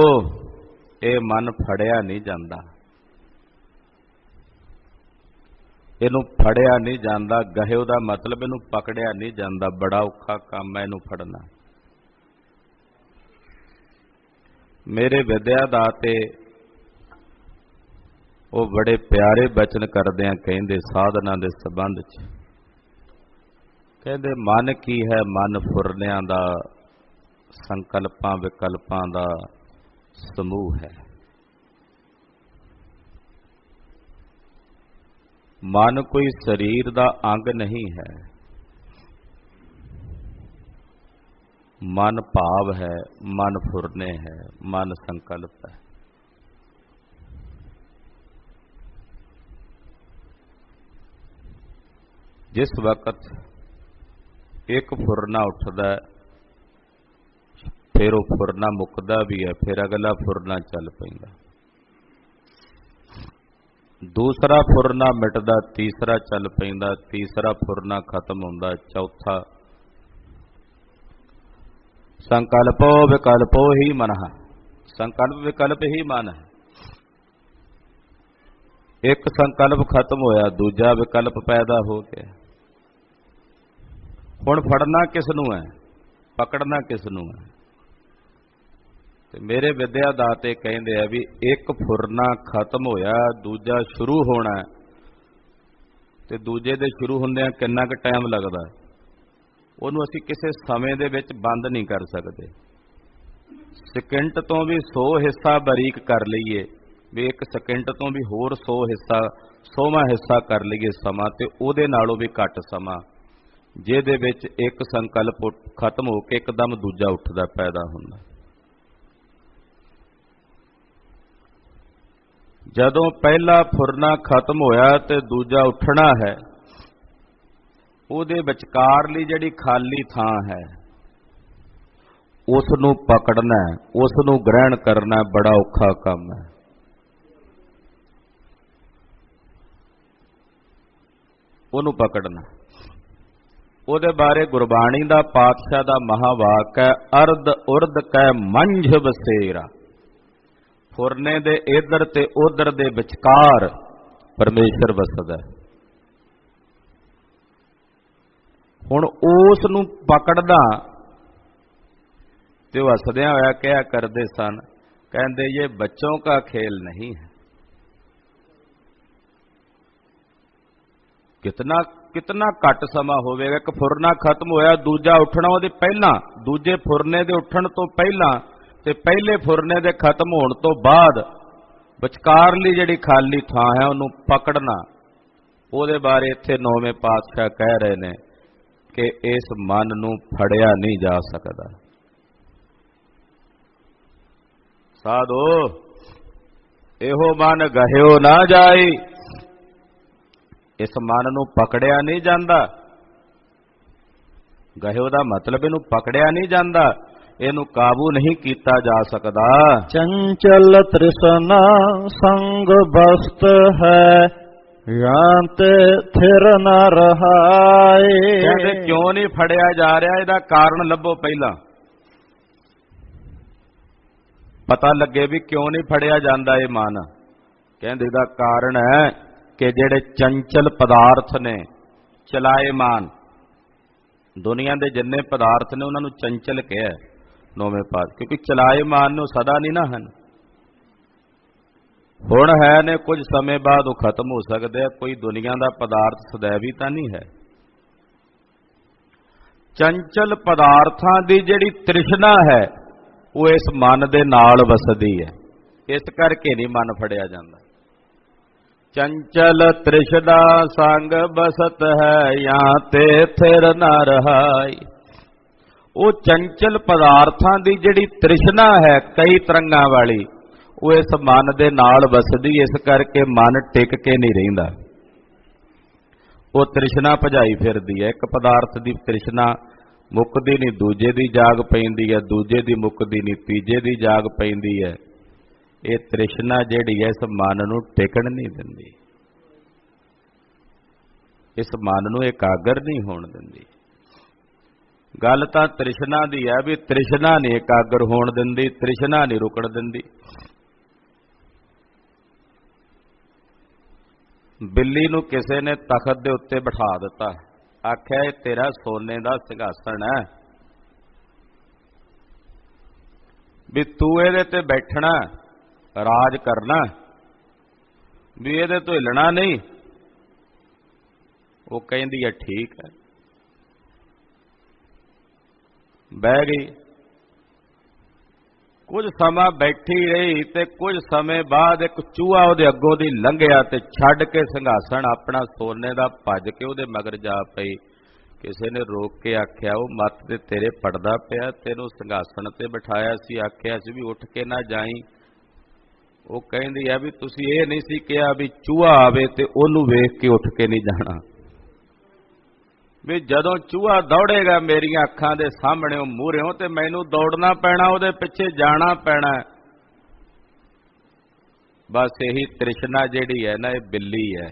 ये मन फड़िया नहीं जांदा, इनू फड़िया नहीं जाता। गहिओ का मतलब इनू पकड़िया नहीं जाता, बड़ा औखा काम है इनू फड़ना। मेरे विद्यादाते वो बड़े प्यारे बचन करदे कहंदे साधना के संबंध च, कहंदे मन की है मन फुरनियां दा संकल्पां विकल्पां दा समूह है। मन कोई शरीर का अंग नहीं है, मन भाव है, मन फुरने है, मन संकल्प है। जिस वक्त एक फुरना उठदा ਫਿਰ ਉਹ ਫੁਰਨਾ ਮੁੱਕਦਾ ਵੀ ਹੈ, ਫਿਰ ਅਗਲਾ ਫੁਰਨਾ ਚੱਲ ਪੈਂਦਾ। ਦੂਸਰਾ ਫੁਰਨਾ ਮਿਟਦਾ, ਤੀਸਰਾ ਚੱਲ ਪੈਂਦਾ, ਤੀਸਰਾ ਫੁਰਨਾ ਖਤਮ ਹੁੰਦਾ, ਚੌਥਾ ਸੰਕਲਪੋ ਵਿਕਲਪੋ ਹੀ ਮਨ ਹੈ। ਸੰਕਲਪ ਵਿਕਲਪ ਹੀ ਮਨ ਹੈ। ਇੱਕ ਸੰਕਲਪ ਖਤਮ ਹੋਇਆ, ਦੂਜਾ ਵਿਕਲਪ ਪੈਦਾ ਹੋ ਗਿਆ। ਹੁਣ ਫੜਨਾ ਕਿਸ ਨੂੰ ਹੈ, ਪਕੜਨਾ ਕਿਸ ਨੂੰ ਹੈ? ਤੇ ਮੇਰੇ ਵਿਦਿਆ ਦਾਤੇ ਕਹਿੰਦੇ ਆ ਵੀ ਇੱਕ ਫੁਰਨਾ ਖਤਮ ਹੋਇਆ, ਦੂਜਾ ਸ਼ੁਰੂ ਹੋਣਾ, ਤੇ ਦੂਜੇ ਦੇ ਸ਼ੁਰੂ ਹੁੰਦਿਆਂ ਕਿੰਨਾ ਕੁ ਟਾਈਮ ਲੱਗਦਾ, ਉਹਨੂੰ ਅਸੀਂ ਕਿਸੇ ਸਮੇਂ ਦੇ ਵਿੱਚ ਬੰਦ ਨਹੀਂ ਕਰ ਸਕਦੇ। ਸਕਿੰਟ ਤੋਂ ਵੀ 100 ਹਿੱਸਾ ਬਰੀਕ ਕਰ ਲਈਏ, ਵੀ ਇੱਕ ਸਕਿੰਟ ਤੋਂ ਵੀ ਹੋਰ 100 ਹਿੱਸਾ, 100ਵਾਂ ਹਿੱਸਾ ਕਰ ਲਈਏ ਸਮਾਂ, ਤੇ ਉਹਦੇ ਨਾਲੋਂ ਵੀ ਘੱਟ ਸਮਾਂ ਜਿਹਦੇ ਵਿੱਚ ਇੱਕ ਸੰਕਲਪ ਖਤਮ ਹੋ ਕੇ ਇੱਕਦਮ ਦੂਜਾ ਉੱਠਦਾ ਪੈਦਾ ਹੁੰਦਾ। ਜਦੋਂ ਪਹਿਲਾ ਫੁਰਨਾ ਖਤਮ ਹੋਇਆ ਤੇ ਦੂਜਾ ਉੱਠਣਾ ਹੈ, ਉਹਦੇ ਵਿਚਕਾਰਲੀ ਜਿਹੜੀ ਖਾਲੀ ਥਾਂ ਹੈ, ਉਸ ਨੂੰ ਪਕੜਨਾ, ਉਸ ਨੂੰ ਗ੍ਰਹਿਣ ਕਰਨਾ ਬੜਾ ਔਖਾ ਕੰਮ ਹੈ। ਉਹਨੂੰ ਪਕੜਨਾ, ਉਹਦੇ ਬਾਰੇ ਗੁਰਬਾਣੀ ਦਾ ਪਾਤਸ਼ਾਹ ਦਾ ਮਹਾਵਾਕ ਹੈ, ਅਰਧ ਉਰਧ ਕੈ ਮੰਝ ਬਸੇਰਾ। ਫੁਰਨੇ ਦੇ ਇਧਰ ਤੇ ਉਧਰ ਦੇ ਵਿਚਕਾਰ ਪਰਮੇਸ਼ਰ ਵਸਦਾ। ਹੁਣ ਉਸ ਨੂੰ ਪਕੜਦਾ, ਤੇ ਉਹ ਹੱਸਦਿਆਂ ਹੋਇਆ ਕਿਹਾ ਕਰਦੇ ਸਨ, ਕਹਿੰਦੇ ਇਹ ਬੱਚੋਂ ਕਾ ਖੇਲ ਨਹੀਂ ਹੈ। ਕਿਤਨਾ ਘੱਟ ਸਮਾਂ ਹੋਵੇਗਾ, ਇੱਕ ਫੁਰਨਾ ਖਤਮ ਹੋਇਆ, ਦੂਜਾ ਉੱਠਣਾ ਉਹਦੇ ਪਹਿਲਾਂ, ਦੂਜੇ ਫੁਰਨੇ ਦੇ ਉੱਠਣ ਤੋਂ ਪਹਿਲਾਂ ਤੇ ਪਹਿਲੇ ਫੁਰਨੇ ਦੇ ਖਤਮ ਹੋਣ ਤੋਂ ਬਾਅਦ ਵਿਚਕਾਰਲੀ ਜਿਹੜੀ ਖਾਲੀ ਥਾਂ ਹੈ ਉਹਨੂੰ ਪਕੜਨਾ। ਉਹਦੇ ਬਾਰੇ ਇੱਥੇ ਨੌਵੇਂ ਪਾਤਸ਼ਾਹ ਕਹਿ ਰਹੇ ਨੇ ਕਿ ਇਸ ਮਨ ਨੂੰ ਫੜਿਆ ਨਹੀਂ ਜਾ ਸਕਦਾ। ਸਾਧੋ ਇਹੋ ਮਨ ਗਹਿਓ ਨਾ ਜਾਈ, ਇਸ ਮਨ ਨੂੰ ਪਕੜਿਆ ਨਹੀਂ ਜਾਂਦਾ। ਗਹਿਓ ਦਾ ਮਤਲਬ ਇਹਨੂੰ ਪਕੜਿਆ ਨਹੀਂ ਜਾਂਦਾ, ਇਹਨੂੰ ਕਾਬੂ ਨਹੀਂ ਕੀਤਾ ਜਾ ਸਕਦਾ। ਚੰਚਲ ਤ੍ਰਿਸ਼ਨਾ ਸੰਗ ਬਸਤ ਹੈ, ਜਾਂ ਤੇ ਥਿਰ ਨਾ ਰਹਾਏ। ਕਹਿੰਦੇ ਕਿਉਂ ਨਹੀਂ ਫੜਿਆ ਜਾ ਰਿਹਾ, ਇਹਦਾ ਕਾਰਨ ਲੱਭੋ। ਪਹਿਲਾਂ ਪਤਾ ਲੱਗੇ ਵੀ ਕਿਉਂ ਨਹੀਂ ਫੜਿਆ ਜਾਂਦਾ ਇਹ ਮਨ। ਕਹਿੰਦੇ ਇਹਦਾ ਕਾਰਨ ਹੈ ਕਿ ਜਿਹੜੇ ਚੰਚਲ ਪਦਾਰਥ ਨੇ, ਚਲਾਏਮਾਨ, ਦੁਨੀਆ ਦੇ ਜਿੰਨੇ ਪਦਾਰਥ ਨੇ ਉਹਨਾਂ ਨੂੰ ਚੰਚਲ ਕਿਹਾ ਨੌਵੇਂ ਪਾਤ, ਕਿਉਂਕਿ ਚਲਾਏਮਾਨ ਨੂੰ ਸਦਾ ਨਹੀਂ ਨਾ ਹਨ। ਹੁਣ ਹੈ ਨੇ, ਕੁਝ ਸਮੇਂ ਬਾਅਦ ਉਹ ਖਤਮ ਹੋ ਸਕਦੇ ਆ। ਕੋਈ ਦੁਨੀਆ ਦਾ ਪਦਾਰਥ ਸदैवी ਤਾਂ ਨਹੀਂ ਹੈ। ਚੰਚਲ ਪਦਾਰਥਾਂ ਦੀ ਜਿਹੜੀ ਤ੍ਰਿਸ਼ਨਾ ਹੈ ਉਹ ਇਸ ਮਨ ਦੇ ਨਾਲ ਵਸਦੀ ਹੈ, ਇਸ ਕਰਕੇ ਨਹੀਂ ਮਨ ਫੜਿਆ ਜਾਂਦਾ। ਚੰਚਲ ਤ੍ਰਿਸ਼ਨਾ ਸੰਗ ਬਸਤ ਹੈ, ਜਾਂ ਤੇ ਥਿਰ ਨਾ ਰਹਾਈ। ਉਹ ਚੰਚਲ ਪਦਾਰਥਾਂ ਦੀ ਜਿਹੜੀ ਤ੍ਰਿਸ਼ਨਾ ਹੈ ਕਈ ਤਰੰਗਾਂ ਵਾਲੀ, ਉਹ ਇਸ ਮਨ ਦੇ ਨਾਲ ਵਸਦੀ, ਇਸ ਕਰਕੇ ਮਨ ਟਿਕ ਕੇ ਨਹੀਂ ਰਹਿੰਦਾ। ਉਹ ਤ੍ਰਿਸ਼ਨਾ ਭਜਾਈ ਫਿਰਦੀ ਹੈ। ਇੱਕ ਪਦਾਰਥ ਦੀ ਤ੍ਰਿਸ਼ਨਾ ਮੁੱਕਦੀ ਨਹੀਂ, ਦੂਜੇ ਦੀ ਜਾਗ ਪੈਂਦੀ ਹੈ, ਦੂਜੇ ਦੀ ਮੁੱਕਦੀ ਨਹੀਂ, ਤੀਜੇ ਦੀ ਜਾਗ ਪੈਂਦੀ ਹੈ। ਇਹ ਤ੍ਰਿਸ਼ਨਾ ਜਿਹੜੀ ਹੈ ਇਸ ਮਨ ਨੂੰ ਟਿਕਣ ਨਹੀਂ ਦਿੰਦੀ, ਇਸ ਮਨ ਨੂੰ ਇਕਾਗਰ ਨਹੀਂ ਹੋਣ ਦਿੰਦੀ। ਗੱਲ ਤਾਂ ਤ੍ਰਿਸ਼ਨਾ ਦੀ ਹੈ ਵੀ ਤ੍ਰਿਸ਼ਨਾ ਨਹੀਂ ਇਕਾਗਰ ਹੋਣ ਦਿੰਦੀ, ਤ੍ਰਿਸ਼ਨਾ ਨਹੀਂ ਰੁਕਣ ਦਿੰਦੀ। ਬਿੱਲੀ ਨੂੰ ਕਿਸੇ ਨੇ ਤਖਤ ਦੇ ਉੱਤੇ ਬਿਠਾ ਦਿੱਤਾ, ਆਖਿਆ ਇਹ ਤੇਰਾ ਸੋਨੇ ਦਾ ਸਿੰਘਾਸਣ ਹੈ, ਵੀ ਤੂੰ ਇਹਦੇ ਤੇ ਬੈਠਣਾ, ਰਾਜ ਕਰਨਾ, ਵੀ ਇਹਦੇ ਤੋਂ ਹਿੱਲਣਾ ਨਹੀਂ। ਉਹ ਕਹਿੰਦੀ ਹੈ ਠੀਕ ਹੈ, ਬਹਿ ਗਈ। ਕੁਝ ਸਮਾਂ ਬੈਠੀ ਰਹੀ ਤੇ ਕੁਝ ਸਮੇਂ ਬਾਅਦ ਇੱਕ ਚੂਹਾ ਉਹਦੇ ਅੱਗੋਂ ਦੀ ਲੰਘਿਆ ਤੇ ਛੱਡ ਕੇ ਸਿੰਘਾਸਣ ਆਪਣਾ ਸੋਨੇ ਦਾ ਭੱਜ ਕੇ ਉਹਦੇ ਮਗਰ ਜਾ ਪਈ। ਕਿਸੇ ਨੇ ਰੋਕ ਕੇ ਆਖਿਆ, ਉਹ ਮੱਤ ਤੇ ਤੇਰੇ ਪੜਦਾ ਪਿਆ, ਤੈਨੂੰ ਸਿੰਘਾਸਣ ਤੇ ਬਿਠਾਇਆ ਸੀ, ਆਖਿਆ ਸੀ ਵੀ ਉੱਠ ਕੇ ਨਾ ਜਾਈ। ਉਹ ਕਹਿੰਦੀ ਆ ਵੀ ਤੁਸੀਂ ਇਹ ਨਹੀਂ ਸੀ ਕਿਹਾ ਵੀ ਚੂਹਾ ਆਵੇ ਤੇ ਉਹਨੂੰ ਵੇਖ ਕੇ ਉੱਠ ਕੇ ਨਹੀਂ ਜਾਣਾ, ਵੀ ਜਦੋਂ ਚੂਹਾ ਦੌੜੇਗਾ ਮੇਰੀਆਂ ਅੱਖਾਂ ਦੇ ਸਾਹਮਣੇ ਮੂਹਰਿਓਂ ਤੇ ਮੈਨੂੰ ਦੌੜਨਾ ਪੈਣਾ, ਉਹਦੇ ਪਿੱਛੇ ਜਾਣਾ ਪੈਣਾ। ਬਸ ਇਹੀ ਤ੍ਰਿਸ਼ਨਾ ਜਿਹੜੀ ਹੈ ਨਾ, ਇਹ ਬਿੱਲੀ ਹੈ।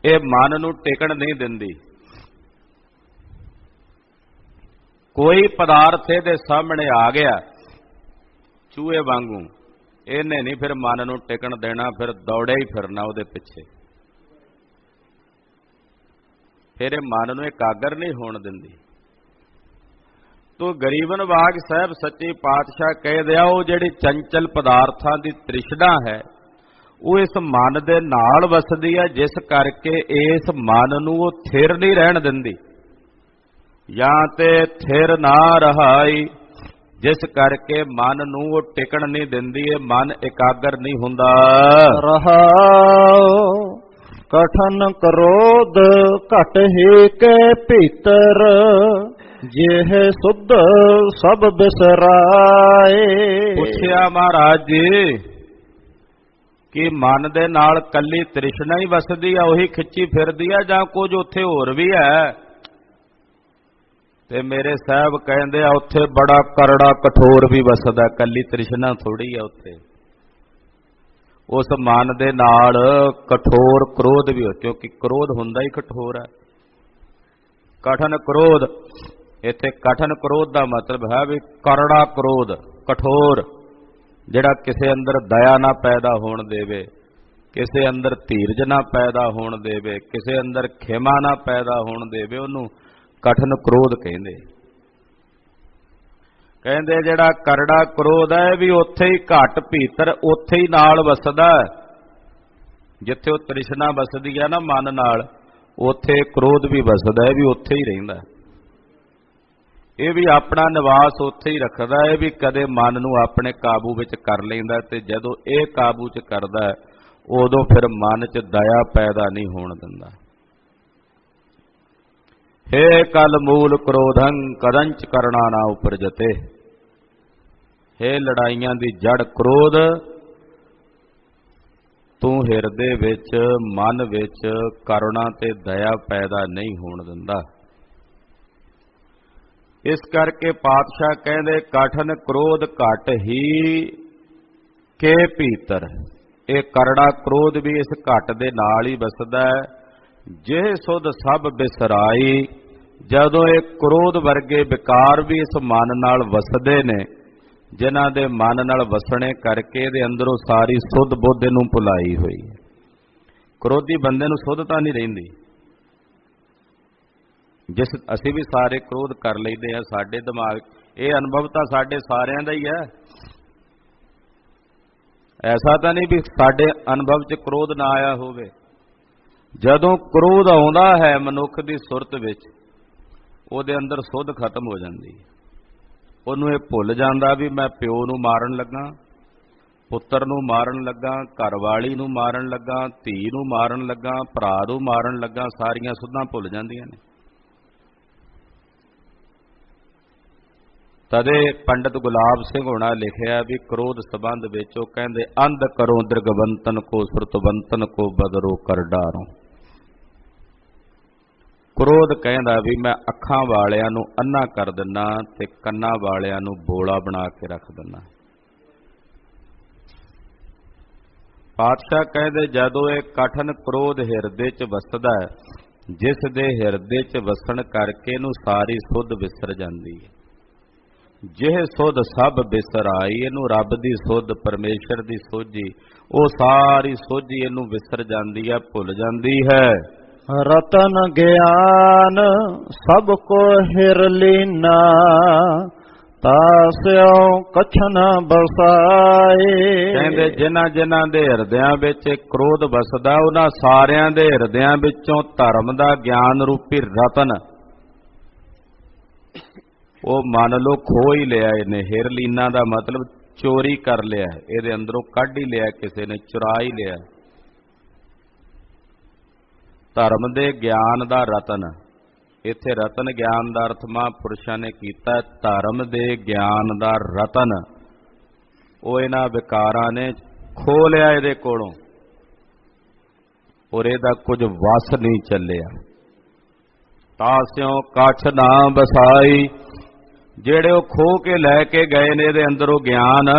ਇਹ ਮਨ ਨੂੰ ਟਿਕਣ ਨਹੀਂ ਦਿੰਦੀ। ਕੋਈ ਪਦਾਰਥ ਇਹਦੇ ਸਾਹਮਣੇ ਆ ਗਿਆ ਚੂਹੇ ਵਾਂਗੂ, ਇਹਨੇ ਨਹੀਂ ਫਿਰ ਮਨ ਨੂੰ ਟਿਕਣ ਦੇਣਾ, ਫਿਰ ਦੌੜੇ ਹੀ ਫਿਰਨਾ ਉਹਦੇ ਪਿੱਛੇ। ਫਿਰ ਇਹ ਮਨ ਨੂੰ ਇਕਾਗਰ ਨਹੀਂ ਹੋਣ ਦਿੰਦੀ। ਤੋ ਗਰੀਬ ਨਵਾਜ ਸਾਹਿਬ ਸੱਚੇ ਪਾਤਸ਼ਾਹ ਕਹਿ ਦਿਆ, ਉਹ ਜਿਹੜੀ ਚੰਚਲ ਪਦਾਰਥਾਂ ਦੀ ਤ੍ਰਿਸ਼ਨਾ ਹੈ ਉਹ ਇਸ ਮਨ ਦੇ ਨਾਲ ਵਸਦੀ ਹੈ, ਜਿਸ ਕਰਕੇ ਇਸ ਮਨ ਨੂੰ ਉਹ ਥਿਰ ਨਹੀਂ ਰਹਿਣ ਦਿੰਦੀ। ਜਾਂ ਤੇ ਥਿਰ ਨਾ ਰਹਾਈ, ਜਿਸ ਕਰਕੇ ਮਨ ਨੂੰ ਉਹ ਟਿਕਣ ਨਹੀਂ ਦਿੰਦੀ, ਇਹ ਮਨ ਇਕਾਗਰ ਨਹੀਂ ਹੁੰਦਾ। ਰਹਾਉ ਕਠਨ ਕ੍ਰੋਧ ਘਟ ਹੀ ਕੇ ਭੀਤਰ, ਜਿਹ ਸੁਧ ਸਭ ਬਿਸਰਾਏ। ਪੁੱਛਿਆ ਮਹਾਰਾਜ ਜੀ ਕਿ ਮਨ ਦੇ ਨਾਲ ਕੱਲੀ ਤ੍ਰਿਸ਼ਨਾ ਹੀ ਵਸਦੀ ਆ, ਉਹੀ ਖਿੱਚੀ ਫਿਰਦੀ ਆ, ਜਾਂ ਕੁਝ ਉੱਥੇ ਹੋਰ ਵੀ ਹੈ? ਤੇ ਮੇਰੇ ਸਾਹਿਬ ਕਹਿੰਦੇ ਆ ਉੱਥੇ ਬੜਾ ਕਰੜਾ ਕਠੋਰ ਵੀ ਵਸਦਾ, ਕੱਲੀ ਤ੍ਰਿਸ਼ਨਾ ਥੋੜੀ ਆ ਉੱਥੇ। ਉਸ ਮਨ ਦੇ ਨਾਲ ਕਠੋਰ ਕ੍ਰੋਧ ਵੀ ਹੋ, ਕਿਉਂਕਿ ਕ੍ਰੋਧ ਹੁੰਦਾ ਹੀ ਕਠੋਰ ਹੈ। ਕਠਨ ਕ੍ਰੋਧ, ਇੱਥੇ ਕਠਨ ਕ੍ਰੋਧ ਦਾ ਮਤਲਬ ਹੈ ਵੀ ਕਰੜਾ ਕ੍ਰੋਧ, ਕਠੋਰ, ਜਿਹੜਾ ਕਿਸੇ ਅੰਦਰ ਦਇਆ ਨਾ ਪੈਦਾ ਹੋਣ ਦੇਵੇ, ਕਿਸੇ ਅੰਦਰ ਧੀਰਜ ਨਾ ਪੈਦਾ ਹੋਣ ਦੇਵੇ, ਕਿਸੇ ਅੰਦਰ ਖਿਮਾ ਨਾ ਪੈਦਾ ਹੋਣ ਦੇਵੇ, ਉਹਨੂੰ ਕਠਨ ਕ੍ਰੋਧ ਕਹਿੰਦੇ। ਕਹਿੰਦੇ ਜਿਹੜਾ ਕਰੜਾ ਕ੍ਰੋਧ ਹੈ ਵੀ ਉੱਥੇ ਹੀ ਘਟ ਭੀਤਰ, ਉੱਥੇ ਹੀ ਨਾਲ ਵਸਦਾ। ਜਿੱਥੇ ਉਹ ਤ੍ਰਿਸ਼ਨਾ ਵਸਦੀ ਹੈ ਨਾ ਮਨ ਨਾਲ, ਉੱਥੇ ਕ੍ਰੋਧ ਵੀ ਵਸਦਾ ਹੈ, ਵੀ ਉੱਥੇ ਹੀ ਰਹਿੰਦਾ। ਇਹ ਵੀ ਆਪਣਾ ਨਿਵਾਸ ਉੱਥੇ ਹੀ ਰੱਖਦਾ ਹੈ, ਵੀ ਕਦੇ ਮਨ ਨੂੰ ਆਪਣੇ ਕਾਬੂ ਵਿੱਚ ਕਰ ਲੈਂਦਾ, ਤੇ ਜਦੋਂ ਇਹ ਕਾਬੂ 'ਚ ਕਰਦਾ ਉਦੋਂ ਫਿਰ ਮਨ 'ਚ ਦਇਆ ਪੈਦਾ ਨਹੀਂ ਹੋਣ ਦਿੰਦਾ। ਹੇ ਕਲ ਮੂਲ ਕ੍ਰੋਧੰ ਕਦੰਚ ਕਰਨਾ ਨਾ ਉਪਰਜਤੇ। ਹੇ ਲੜਾਈਆਂ ਦੀ ਜੜ ਕ੍ਰੋਧ, ਤੂੰ ਹਿਰਦੇ ਵਿੱਚ ਮਨ ਵਿੱਚ ਕਰੁਣਾ ਤੇ ਦਇਆ ਪੈਦਾ ਨਹੀਂ ਹੋਣ ਦਿੰਦਾ। ਇਸ ਕਰਕੇ ਪਾਤਸ਼ਾਹ ਕਹਿੰਦੇ ਕਠਨ ਕ੍ਰੋਧ ਘਟ ਹੀ ਕੇ ਭੀਤਰ। ਇਹ ਕਰੜਾ ਕ੍ਰੋਧ ਵੀ ਇਸ ਘਟ ਦੇ ਨਾਲ ਹੀ ਵਸਦਾ ਹੈ। ਜਿਹ ਸੁਧ ਸਭ ਬਿਸਰਾਈ, ਜਦੋਂ ਇਹ ਕ੍ਰੋਧ ਵਰਗੇ ਵਿਕਾਰ ਵੀ ਇਸ ਮਨ ਨਾਲ ਵਸਦੇ ਨੇ, ਜਿਨ੍ਹਾਂ ਦੇ ਮਨ ਨਾਲ ਵਸਣੇ ਕਰਕੇ ਇਹਦੇ ਅੰਦਰੋਂ ਸਾਰੀ ਸੁੱਧ ਬੁੱਧ ਨੂੰ ਭੁਲਾਈ ਹੋਈ ਹੈ। ਕ੍ਰੋਧੀ ਬੰਦੇ ਨੂੰ ਸੁੱਧਤਾ ਨਹੀਂ ਰਹਿੰਦੀ। ਜਿਸ ਅਸੀਂ ਵੀ ਸਾਰੇ ਕ੍ਰੋਧ ਕਰ ਲਈਦੇ ਆ, ਸਾਡੇ ਦਿਮਾਗ, ਇਹ ਅਨੁਭਵ ਤਾਂ ਸਾਡੇ ਸਾਰਿਆਂ ਦਾ ਹੀ ਹੈ। ਐਸਾ ਤਾਂ ਨਹੀਂ ਵੀ ਸਾਡੇ ਅਨੁਭਵ 'ਚ ਕ੍ਰੋਧ ਨਾ ਆਇਆ ਹੋਵੇ। ਜਦੋਂ ਕ੍ਰੋਧ ਆਉਂਦਾ ਹੈ ਮਨੁੱਖ ਦੀ ਸੁਰਤ ਵਿੱਚ, ਉਹਦੇ ਅੰਦਰ ਸੁੱਧ ਖਤਮ ਹੋ ਜਾਂਦੀ ਹੈ। ਉਹਨੂੰ ਇਹ ਭੁੱਲ ਜਾਂਦਾ ਵੀ ਮੈਂ ਪਿਓ ਨੂੰ ਮਾਰਨ ਲੱਗਾ, ਪੁੱਤਰ ਨੂੰ ਮਾਰਨ ਲੱਗਾ, ਘਰਵਾਲੀ ਨੂੰ ਮਾਰਨ ਲੱਗਾ, ਧੀ ਨੂੰ ਮਾਰਨ ਲੱਗਾ, ਭਰਾ ਨੂੰ ਮਾਰਨ ਲੱਗਾ, ਸਾਰੀਆਂ ਸੁੱਧਾਂ ਭੁੱਲ ਜਾਂਦੀਆਂ ਨੇ। ਤਦੇ ਪੰਡਤ ਗੁਲਾਬ ਸਿੰਘ ਹੋਣਾ ਲਿਖਿਆ ਵੀ ਕ੍ਰੋਧ ਸੰਬੰਧ ਵਿੱਚ ਉਹ ਕਹਿੰਦੇ ਅੰਧ ਕਰੋ ਦ੍ਰਿਗਵੰਤਨ ਕੋ ਸੁਰਤਵੰਤਨ ਕੋ ਬਦਰੋ ਕਰ ਡਾਰੋ। ਕ੍ਰੋਧ ਕਹਿੰਦਾ ਵੀ ਮੈਂ ਅੱਖਾਂ ਵਾਲਿਆਂ ਨੂੰ ਅੰਨਾ ਕਰ ਦਿੰਨਾ ਤੇ ਕੰਨਾਂ ਵਾਲਿਆਂ ਨੂੰ ਬੋਲਾ ਬਣਾ ਕੇ ਰੱਖ ਦਿੰਨਾ। ਪਾਤਸ਼ਾਹ ਕਹਿੰਦੇ ਜਦੋਂ ਇਹ ਕਠਨ ਕ੍ਰੋਧ ਹਿਰਦੇ 'ਚ ਵਸਦਾ ਹੈ, ਜਿਸ ਦੇ ਹਿਰਦੇ 'ਚ ਵਸਣ ਕਰਕੇ ਇਹਨੂੰ ਸਾਰੀ ਸੁੱਧ ਵਿਸਰ ਜਾਂਦੀ ਹੈ। ਜਿਹ ਸੁੱਧ ਸਭ ਬਿਸਰਾਈ, ਇਹਨੂੰ ਰੱਬ ਦੀ ਸੁੱਧ, ਪਰਮੇਸ਼ਰ ਦੀ ਸੋਝੀ, ਉਹ ਸਾਰੀ ਸੋਝੀ ਇਹਨੂੰ ਵਿਸਰ ਜਾਂਦੀ ਹੈ, ਭੁੱਲ ਜਾਂਦੀ ਹੈ। ਰਤਨ ਗਿਆਨ ਸਭ ਕੋ ਹਿਰ ਲੀਨਾ, ਤਾਸਿਓ ਕਛ ਨ ਬਸਾਏ। ਕਹਿੰਦੇ ਜਿਨ੍ਹਾਂ ਜਿਨ੍ਹਾਂ ਦੇ ਹਿਰਦਿਆਂ ਵਿੱਚ ਕ੍ਰੋਧ ਵਸਦਾ, ਉਹਨਾਂ ਸਾਰਿਆਂ ਦੇ ਹਿਰਦਿਆਂ ਵਿੱਚੋਂ ਧਰਮ ਦਾ ਗਿਆਨ ਰੂਪੀ ਰਤਨ ਉਹ ਮੰਨ ਲਓ ਖੋਹ ਹੀ ਲਿਆ ਇਹਨੇ। ਹਿਰ ਲੀਨਾ ਦਾ ਮਤਲਬ ਚੋਰੀ ਕਰ ਲਿਆ, ਇਹਦੇ ਅੰਦਰੋਂ ਕੱਢ ਹੀ ਲਿਆ, ਕਿਸੇ ਨੇ ਚੁਰਾ ਹੀ ਲਿਆ। ਧਰਮ ਦੇ ਗਿਆਨ ਦਾ ਰਤਨ, ਇੱਥੇ ਰਤਨ ਗਿਆਨ ਦਾ ਅਰਥ ਮਹਾਂਪੁਰਸ਼ਾਂ ਨੇ ਕੀਤਾ ਧਰਮ ਦੇ ਗਿਆਨ ਦਾ ਰਤਨ, ਉਹ ਇਹਨਾਂ ਵਿਕਾਰਾਂ ਨੇ ਖੋਹ ਲਿਆ ਇਹਦੇ ਕੋਲੋਂ। ਔਰ ਇਹਦਾ ਕੁਝ ਵਸ ਨਹੀਂ ਚੱਲਿਆ। ਤਾਸਿਓ ਕਛ ਨਾ ਬਸਾਈ, ਜਿਹੜੇ ਉਹ ਖੋਹ ਕੇ ਲੈ ਕੇ ਗਏ ਨੇ ਇਹਦੇ ਅੰਦਰੋਂ ਗਿਆਨ,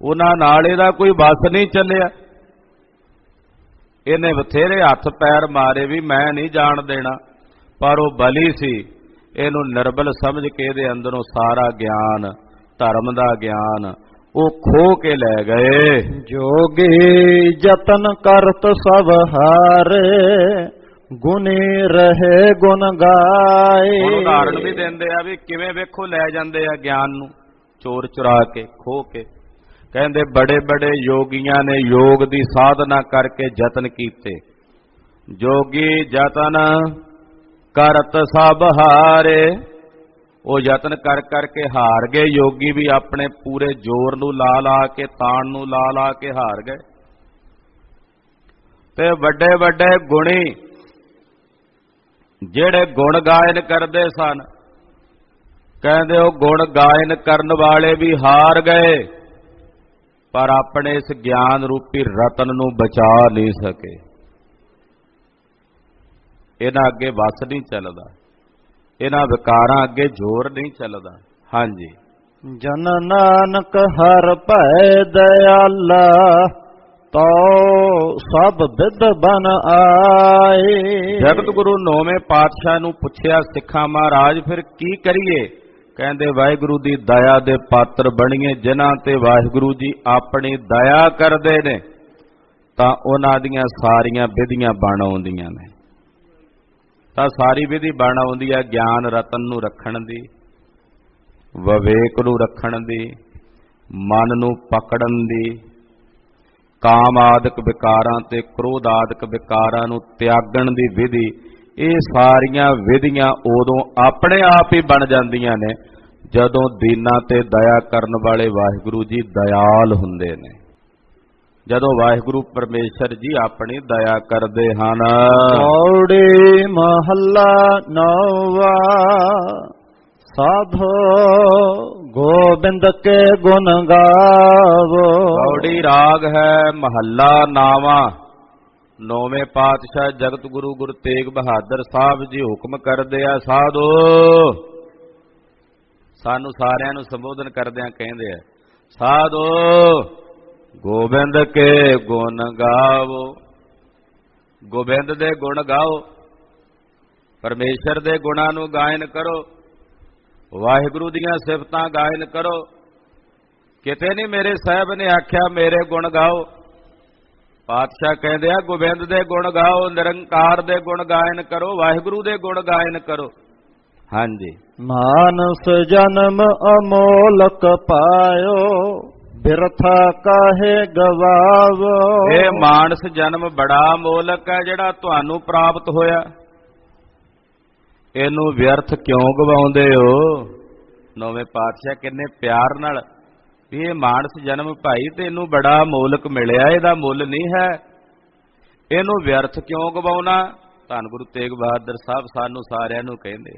ਉਹਨਾਂ ਨਾਲ ਇਹਦਾ ਕੋਈ ਵਸ ਨਹੀਂ ਚੱਲਿਆ। ਇਹਨੇ ਬਥੇਰੇ ਹੱਥ ਪੈਰ ਮਾਰੇ ਵੀ ਮੈਂ ਨਹੀਂ ਜਾਣ ਦੇਣਾ, ਪਰ ਉਹ ਬਲੀ ਸੀ, ਇਹਨੂੰ ਨਿਰਬਲ ਸਮਝ ਕੇ ਇਹਦੇ ਅੰਦਰੋਂ ਸਾਰਾ ਗਿਆਨ, ਧਰਮ ਦਾ ਗਿਆਨ ਉਹ ਖੋਹ ਕੇ ਲੈ ਗਏ। ਜੋਗੀ ਯਤਨ ਕਰਤ ਸਭ ਹਾਰੇ, ਗੁਣੀ ਰਹੇ ਗੁਣ ਗਾਏ। ਹੁਣ ਉਦਾਹਰਣ ਵੀ ਦਿੰਦੇ ਆ ਵੀ ਕਿਵੇਂ, ਵੇਖੋ ਲੈ ਜਾਂਦੇ ਆ ਗਿਆਨ ਨੂੰ ਚੋਰ ਚੁਰਾ ਕੇ, ਖੋਹ ਕੇ। ਕਹਿੰਦੇ ਬੜੇ ਬੜੇ ਯੋਗੀਆਂ ਨੇ ਯੋਗ ਦੀ ਸਾਧਨਾ ਕਰਕੇ ਯਤਨ ਕੀਤੇ। ਜੋਗੀ ਯਤਨ ਕਰਤ ਸਭ ਹਾਰੇ, ਉਹ ਯਤਨ ਕਰ ਕਰਕੇ ਹਾਰ ਗਏ। ਯੋਗੀ ਵੀ ਆਪਣੇ ਪੂਰੇ ਜ਼ੋਰ ਨੂੰ ਲਾ ਲਾ ਕੇ, ਤਾਣ ਨੂੰ ਲਾ ਲਾ ਕੇ ਹਾਰ ਗਏ। ਤੇ ਵੱਡੇ ਵੱਡੇ ਗੁਣੀ ਜਿਹੜੇ ਗੁਣ ਗਾਇਨ ਕਰਦੇ ਸਨ, ਕਹਿੰਦੇ ਉਹ ਗੁਣ ਗਾਇਨ ਕਰਨ ਵਾਲੇ ਵੀ ਹਾਰ ਗਏ, ਪਰ ਆਪਣੇ ਇਸ ਗਿਆਨ ਰੂਪੀ ਰਤਨ ਨੂੰ ਬਚਾ ਨਹੀਂ ਸਕੇ। ਇਹਨਾਂ ਅੱਗੇ ਵਸ ਨਹੀਂ ਚੱਲਦਾ, ਇਹਨਾਂ ਵਿਕਾਰਾਂ ਅੱਗੇ ਜ਼ੋਰ ਨਹੀਂ ਚੱਲਦਾ। ਹਾਂਜੀ। ਜਨ ਨਾਨਕ ਹਰ ਭੈ ਦਇਆਲਾ, ਤੋ ਸਭ ਬਿਦ ਬਨ ਆਏ। ਜਗਤ ਗੁਰੂ ਨੌਵੇਂ ਪਾਤਸ਼ਾਹ ਨੂੰ ਪੁੱਛਿਆ ਸਿੱਖਾਂ ਮਹਾਰਾਜ ਫਿਰ ਕੀ ਕਰੀਏ? ਕਹਿੰਦੇ ਵਾਹਿਗੁਰੂ ਦੀ ਦਇਆ ਦੇ ਪਾਤਰ ਬਣੀਏ। ਜਿਨ੍ਹਾਂ ਤੇ ਵਾਹਿਗੁਰੂ ਜੀ ਆਪਣੀ ਦਇਆ ਕਰਦੇ ਨੇ ਤਾਂ ਉਹਨਾਂ ਦੀਆਂ ਸਾਰੀਆਂ ਵਿਧੀਆਂ ਬਣ ਆਉਂਦੀਆਂ ਨੇ। ਤਾਂ ਸਾਰੀ ਵਿਧੀ ਬਣ ਆਉਂਦੀ ਹੈ ਗਿਆਨ ਰਤਨ ਨੂੰ ਰੱਖਣ ਦੀ, ਵਿਵੇਕ ਨੂੰ ਰੱਖਣ ਦੀ, ਮਨ ਨੂੰ ਪਕੜਨ ਦੀ, ਕਾਮ ਆਦਿਕ ਵਿਕਾਰਾਂ ਤੇ ਕ੍ਰੋਧ ਆਦਿਕ ਵਿਕਾਰਾਂ ਨੂੰ ਤਿਆਗਣ ਦੀ ਵਿਧੀ। ਇਹ ਸਾਰੀਆਂ ਵਿਧੀਆਂ ਉਦੋਂ ਆਪਣੇ ਆਪ ਹੀ ਬਣ ਜਾਂਦੀਆਂ ਨੇ ਜਦੋਂ ਦੀਨਾਂ ਤੇ ਦਇਆ ਕਰਨ ਵਾਲੇ ਵਾਹਿਗੁਰੂ ਜੀ ਦਇਆਲ ਹੁੰਦੇ ਨੇ, ਜਦੋਂ ਵਾਹਿਗੁਰੂ ਪਰਮੇਸ਼ਰ ਜੀ ਆਪਣੀ ਦਇਆ ਕਰਦੇ ਹਨ। ਪੌੜੀ ਮਹੱਲਾ ਨੌਵਾਂ, ਸਾਧੋ ਗੋਬਿੰਦ ਕੇ ਗੁਣ ਗਾਵੋ। ਪੌੜੀ ਰਾਗ ਹੈ, ਮਹੱਲਾ ਨਾਵਾਂ। ਨੌਵੇਂ ਪਾਤਸ਼ਾਹ ਜਗਤ ਗੁਰੂ ਗੁਰੂ ਤੇਗ ਬਹਾਦਰ ਸਾਹਿਬ ਜੀ ਹੁਕਮ ਕਰਦੇ ਆ, ਸਾਧੋ, ਸਾਨੂੰ ਸਾਰਿਆਂ ਨੂੰ ਸੰਬੋਧਨ ਕਰਦਿਆਂ ਕਹਿੰਦੇ ਆ, ਸਾਧੋ ਗੋਬਿੰਦ ਕੇ ਗੁਣ ਗਾਵੋ। ਗੋਬਿੰਦ ਦੇ ਗੁਣ ਗਾਓ, ਪਰਮੇਸ਼ਰ ਦੇ ਗੁਣਾਂ ਨੂੰ ਗਾਇਨ ਕਰੋ, ਵਾਹਿਗੁਰੂ ਦੀਆਂ ਸਿਫਤਾਂ ਗਾਇਨ ਕਰੋ। ਕਿਤੇ ਨਹੀਂ ਮੇਰੇ ਸਾਹਿਬ ਨੇ ਆਖਿਆ ਮੇਰੇ ਗੁਣ ਗਾਓ। ਪਾਤਸ਼ਾਹ ਕਹਿੰਦੇ ਆ ਗੋਬਿੰਦ ਦੇ ਗੁਣ ਗਾਓ, ਨਿਰੰਕਾਰ ਦੇ ਗੁਣ ਗਾਇਨ ਕਰੋ, ਵਾਹਿਗੁਰੂ ਦੇ ਗੁਣ ਗਾਇਨ ਕਰੋ। ਹਾਂਜੀ। ਮਾਨਸ ਜਨਮ ਅਮੋਲਕ ਪਾਇਓ, ਬਿਰਥਾ ਕਾਹੇ ਗਵਾਵੋ। ਇਹ ਮਾਨਸ ਜਨਮ ਬੜਾ ਮੋਲਕ ਹੈ ਜਿਹੜਾ ਤੁਹਾਨੂੰ ਪ੍ਰਾਪਤ ਹੋਇਆ, ਇਹਨੂੰ ਵਿਅਰਥ ਕਿਉਂ ਗਵਾਉਂਦੇ ਹੋ? ਨੌਵੇਂ ਪਾਤਸ਼ਾਹ ਕਿੰਨੇ ਪਿਆਰ ਨਾਲ ਵੀ ਇਹ ਮਾਨਸ ਜਨਮ ਭਾਈ ਤੈਨੂੰ ਬੜਾ ਮੋਲਕ ਮਿਲਿਆ, ਇਹਦਾ ਮੁੱਲ ਨਹੀਂ ਹੈ, ਇਹਨੂੰ ਵਿਅਰਥ ਕਿਉਂ ਗਵਾਉਣਾ? ਧੰਨ ਗੁਰੂ ਤੇਗ ਬਹਾਦਰ ਸਾਹਿਬ ਸਾਨੂੰ ਸਾਰਿਆਂ ਨੂੰ ਕਹਿੰਦੇ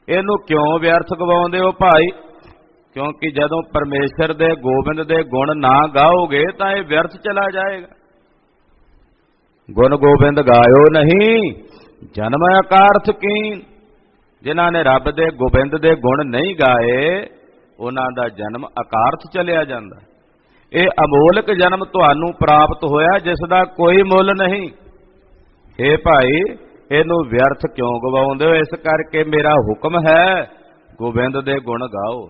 ਇਹਨੂੰ ਕਿਉਂ ਵਿਅਰਥ ਗਵਾਉਂਦੇ ਹੋ ਭਾਈ? ਕਿਉਂਕਿ ਜਦੋਂ ਪਰਮੇਸ਼ਰ ਦੇ ਗੋਬਿੰਦ ਦੇ ਗੁਣ ਨਾ ਗਾਓਗੇ ਤਾਂ ਇਹ ਵਿਅਰਥ ਚਲਾ ਜਾਏਗਾ। ਗੁਣ ਗੋਬਿੰਦ ਗਾਇਓ ਨਹੀਂ, ਜਨਮ ਅਕਾਰਥ ਕੀਨ। ਜਿਨ੍ਹਾਂ ਨੇ ਰੱਬ ਦੇ ਗੋਬਿੰਦ ਦੇ ਗੁਣ ਨਹੀਂ ਗਾਏ ਉਹਨਾਂ ਦਾ ਜਨਮ ਅਕਾਰਥ ਚਲਿਆ ਜਾਂਦਾ। ਇਹ ਅਮੋਲਕ ਜਨਮ ਤੁਹਾਨੂੰ ਪ੍ਰਾਪਤ ਹੋਇਆ ਜਿਸ ਦਾ ਕੋਈ ਮੁੱਲ ਨਹੀਂ। हे ਭਾਈ ਇਹਨੂੰ ਵਿਅਰਥ ਕਿਉਂ ਗਵਾਉਂਦੇ ਹੋ? ਇਸ ਕਰਕੇ ਮੇਰਾ ਹੁਕਮ ਹੈ ਗੋਬਿੰਦ ਦੇ ਗੁਣ ਗਾਓ।